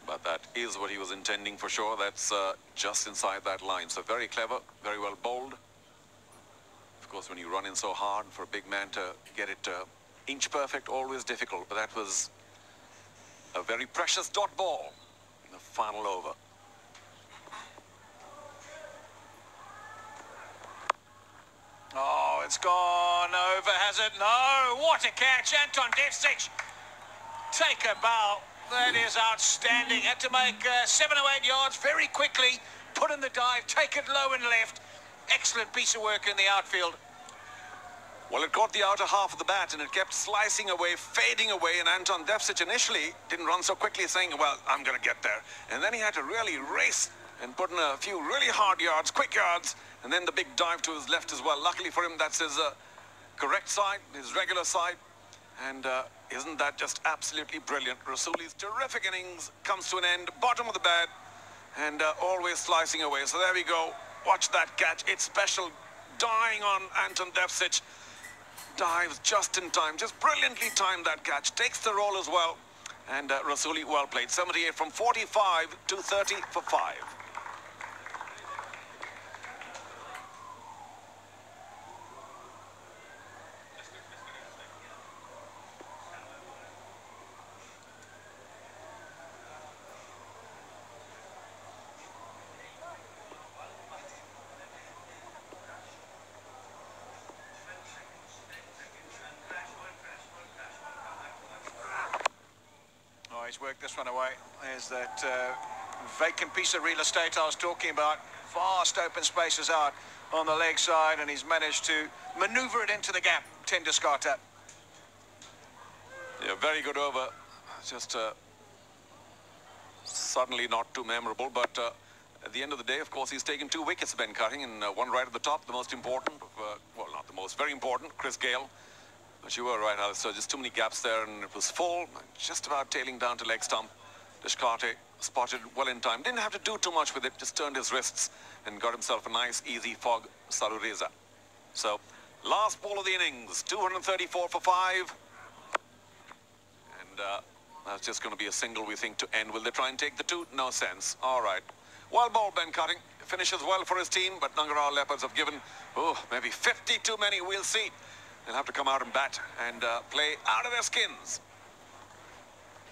But that is what he was intending for sure. That's just inside that line. So very clever, very well bowled. Of course, when you run in so hard, for a big man to get it inch perfect, always difficult. But that was a very precious dot ball in the final over. Oh, it's gone over, has it? No, what a catch. Anton Devcic, take a bow. That is outstanding. Had to make 7 or 8 yards very quickly, put in the dive, take it low and left. Excellent piece of work in the outfield. Well, it caught the outer half of the bat and it kept slicing away, fading away, and Anton Devcic initially didn't run so quickly, saying, well, I'm going to get there. And then he had to really race and put in a few really hard yards, quick yards, and then the big dive to his left as well. Luckily for him, that's his correct side, his regular side. And isn't that just absolutely brilliant? Rasuli's terrific innings comes to an end, bottom of the bat, and always slicing away. So there we go. Watch that catch. It's special. Dying on Anton Devcic. Dives just in time. Just brilliantly timed that catch. Takes the roll as well. And Rasuli well played. 78 from 45 to 30 for 5. He's worked this one away. There's that vacant piece of real estate I was talking about. Vast open spaces out on the leg side, and he's managed to manoeuvre it into the gap. Tenduskarta. Yeah, very good over. Just suddenly not too memorable, but at the end of the day, of course, he's taken 2 wickets, Ben Cutting, and one right at the top, the most important, well, not the most, very important, Chris Gayle. But you were right, Alistair, just too many gaps there, and it was full, just about tailing down to leg stump. Deshkarte spotted well in time. Didn't have to do too much with it, just turned his wrists and got himself a nice, easy fog Salureza. So, last ball of the innings, 234 for 5. And that's just going to be a single, we think, to end. Will they try and take the 2? No sense. All right. Well bowled, Ben Cutting. Finishes well for his team, but Nangarhar Leopards have given, maybe 50 too many. We'll see. They'll have to come out and bat and play out of their skins.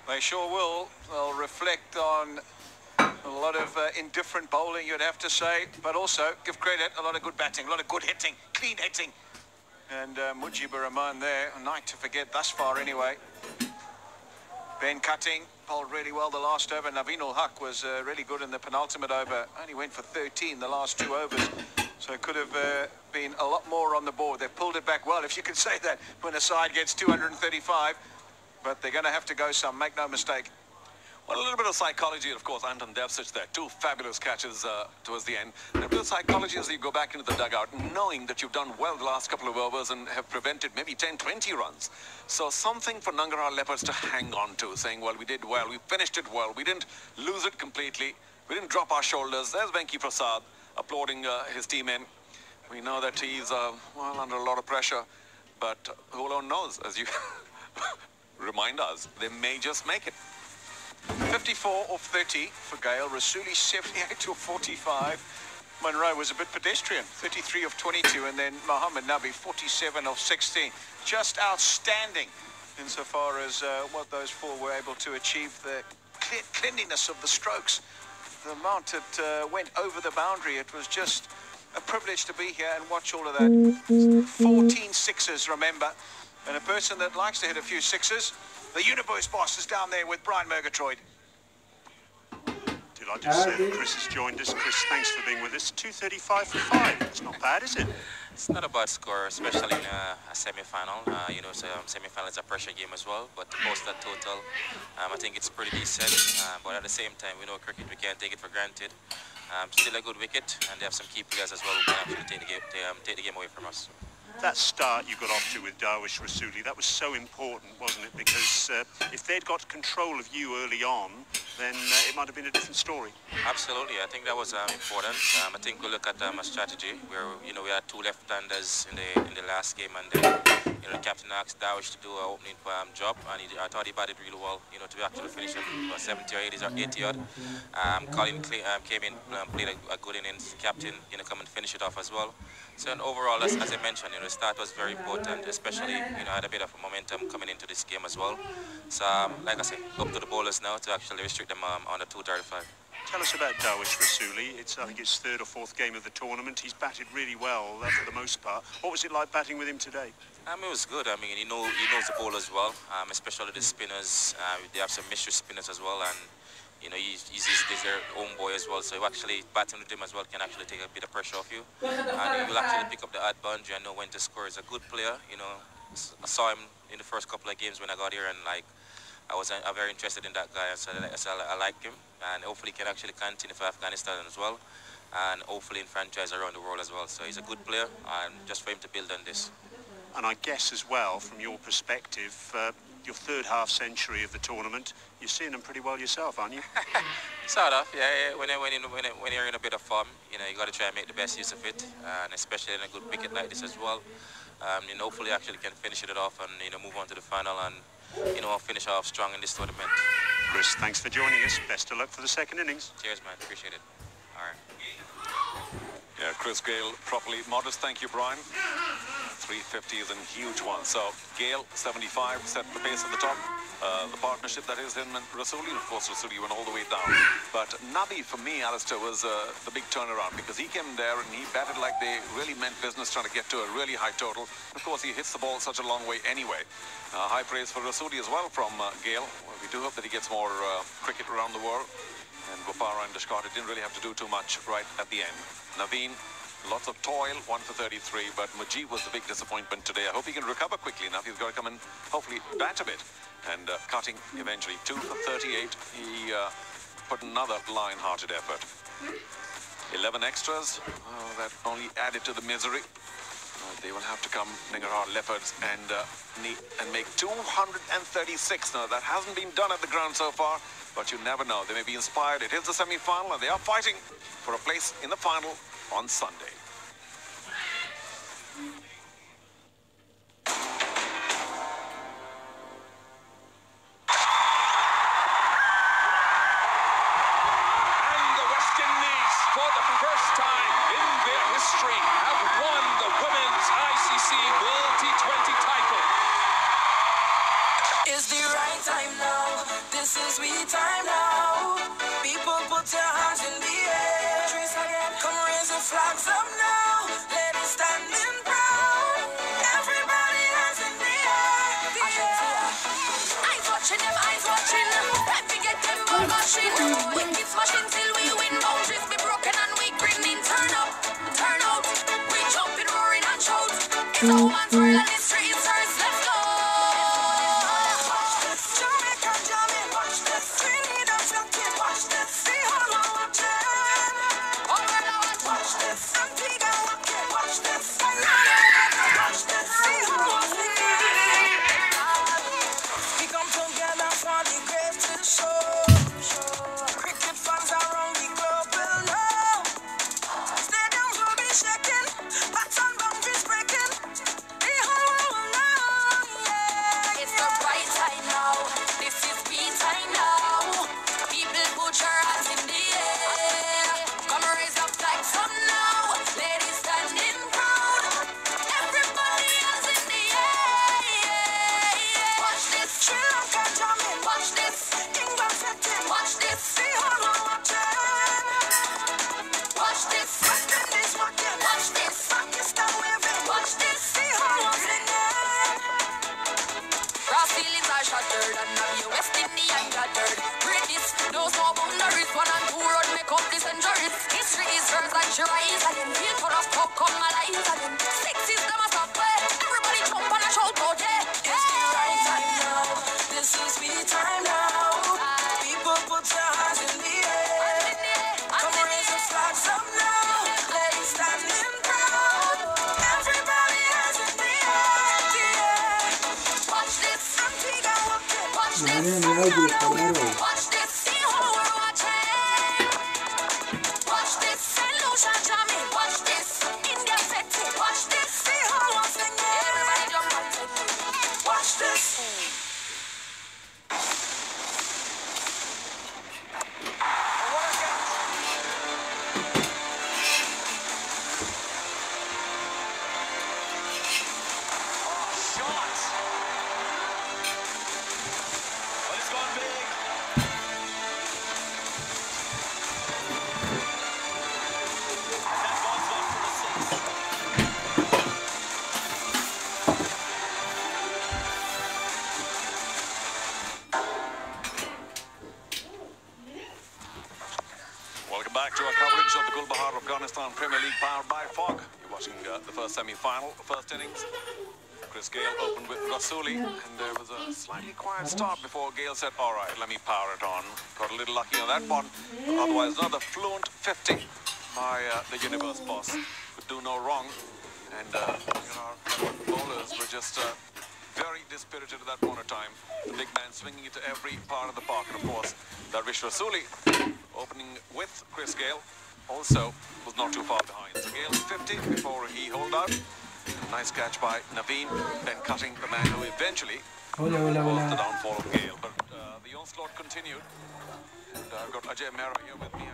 They sure will. They'll reflect on a lot of indifferent bowling, you'd have to say, but also give credit, a lot of good batting, a lot of good hitting, clean hitting. And Mujibur Rahman there, a night to forget thus far anyway. Ben Cutting bowled really well the last over. Naveen-ul Haq was really good in the penultimate over. Only went for 13 the last 2 overs. So it could have been a lot more on the board. They pulled it back well, if you could say that, when a side gets 235. But they're going to have to go some, make no mistake. Well, a little bit of psychology, of course. Anton Devcic there. 2 fabulous catches towards the end. And a bit of psychology as you go back into the dugout, knowing that you've done well the last couple of overs and have prevented maybe 10, 20 runs. So something for Nangarhar Leopards to hang on to, saying, well, we did well, we finished it well, we didn't lose it completely, we didn't drop our shoulders. There's Venki Prasad applauding his team in. We know that he's, well, under a lot of pressure, but who alone knows, as you remind us, they may just make it. 54 off 30 for Gayle. Rasuli 78 to 45. Munro was a bit pedestrian, 33 of 22, and then Mohammed Nabi 47 of 16. Just outstanding insofar as what those 4 were able to achieve, the cleanliness of the strokes. the amount that went over the boundary. It was just a privilege to be here and watch all of that. 14 sixes, remember. And a person that likes to hit a few sixes, the Universe boss is down there with Brian Murgatroyd. Delighted to say that Chris has joined us. Chris, thanks for being with us. 235 for 5. It's not bad, is it? It's not a bad score, especially in a semi-final. So semi-final is a pressure game as well. But to post that total, I think it's pretty decent. But at the same time, we know cricket, we can't take it for granted. Still a good wicket, and they have some key players as well who can actually take the game away from us. That start you got off to with Darwish Rasuli, that was so important, wasn't it? Because if they'd got control of you early on, then it might have been a different story. Absolutely, I think that was important. I think we look at a strategy where we had two left-handers in the last game, and the captain asked Darwish to do an opening job, and I thought he batted really well. To actually finish him 70 or 80 odd. Colin came in, played a good innings. Captain, come and finish it off as well. So overall, as I mentioned, the start was very important, especially, had a bit of a momentum coming into this game as well. So, like I said, up to the bowlers now to actually restrict them on the 235. Tell us about Darwish Rasuli. I think it's third or fourth game of the tournament. He's batted really well for the most part. What was it like batting with him today? It was good. He knows the bowlers well, especially the spinners. They have some mystery spinners as well, and he's their own boy as well, so actually batting with him as well can actually take a bit of pressure off you, and he will actually pick up the odd boundary and know when to score. He's a good player. I saw him in the first couple of games when I got here, and I was very interested in that guy, so I like him, and hopefully he can actually continue for Afghanistan as well, and hopefully in franchise around the world as well. So he's a good player, and just for him to build on this. And I guess as well, from your perspective, your third half century of the tournament, you're seeing them pretty well yourself, aren't you? Sort of, yeah. When you're in a bit of form, you got to try and make the best use of it, and especially in a good wicket like this as well. Hopefully actually can finish it off and move on to the final and finish off strong in this tournament. Chris, thanks for joining us. Best of luck for the second innings. Cheers, man. Appreciate it. All right. Yeah, Chris Gale, properly modest. Thank you, Brian. 350 is a huge one. So Gale, 75, set the pace at the top. The partnership that is him and Rasuli, of course Rasuli went all the way down. But Nabi, for me, Alistair, was the big turnaround because he came there and he batted like they really meant business, trying to get to a really high total. Of course, he hits the ball such a long way anyway. High praise for Rasuli as well from Gale. Well, we do hope that he gets more cricket around the world. And Bopara and Deshkar didn't really have to do too much right at the end. Naveen, lots of toil, 1 for 33, but Mujib was the big disappointment today. I hope he can recover quickly enough. He's got to come and hopefully bat a bit. And cutting eventually 2 for 38. He put another lion-hearted effort. 11 extras, that only added to the misery. They will have to come, Nangarhar Leopards, and make 236. Now, that hasn't been done at the ground so far, but you never know. They may be inspired. It is the semi-final, and they are fighting for a place in the final on Sunday. Flags up now, let it stand in proud. Everybody hands in the air. Eyes watching them, time to get them ball machine. We keep smashing till we win. Boundaries be broken and we grinning. Turn up, turn out. We jumping, roaring and shout. It's a woman's world and it's straight it's hers. Let's go. Jamaica jamming, watch this. Trinidad jumping, watch this. See how I'm watching. Watch this, Antigua, watch this, watch this, see who wants it. We come together for the greatest show. Cricket fans around the globe will know. Stadiums will be shaking, bats and boundaries breaking. The no boundaries. 1 and 2 run make up the centuries. History is hers and she rise again. Feel ton of cup come alive again. 6 is them a stop way. Everybody jump and a shout out, yeah. It's the right time now. This is me time now. People put your hands in the air. Come raise the flags up now. Ladies standing proud. Everybody hands in the air. Watch this. Watch this. Watch this. See how we're watching. Watch this. St. Lucia jamming. Watch this. India setting. Watch this. See how I'm singing. Everybody jump and sing. Watch this. Back to our coverage of the Gulbahar Afghanistan Premier League powered by Fog. You're watching the first semi-final, first innings. Chris Gayle opened with Rasuli, and there was a slightly quiet start before Gayle said, all right, let me power it on. Got a little lucky on that one. Otherwise, another fluent 50 by the universe boss. Could do no wrong. And our bowlers were just very dispirited at that point of time. The big man swinging it to every part of the park. And of course, Darvish Rasuli, opening with Chris Gayle, also was not too far behind. So Gayle 50 before he holed out. Nice catch by Naveen, then cutting the man who eventually caused the downfall of Gayle. But the onslaught continued. And I've got Ajay Mehra here with me.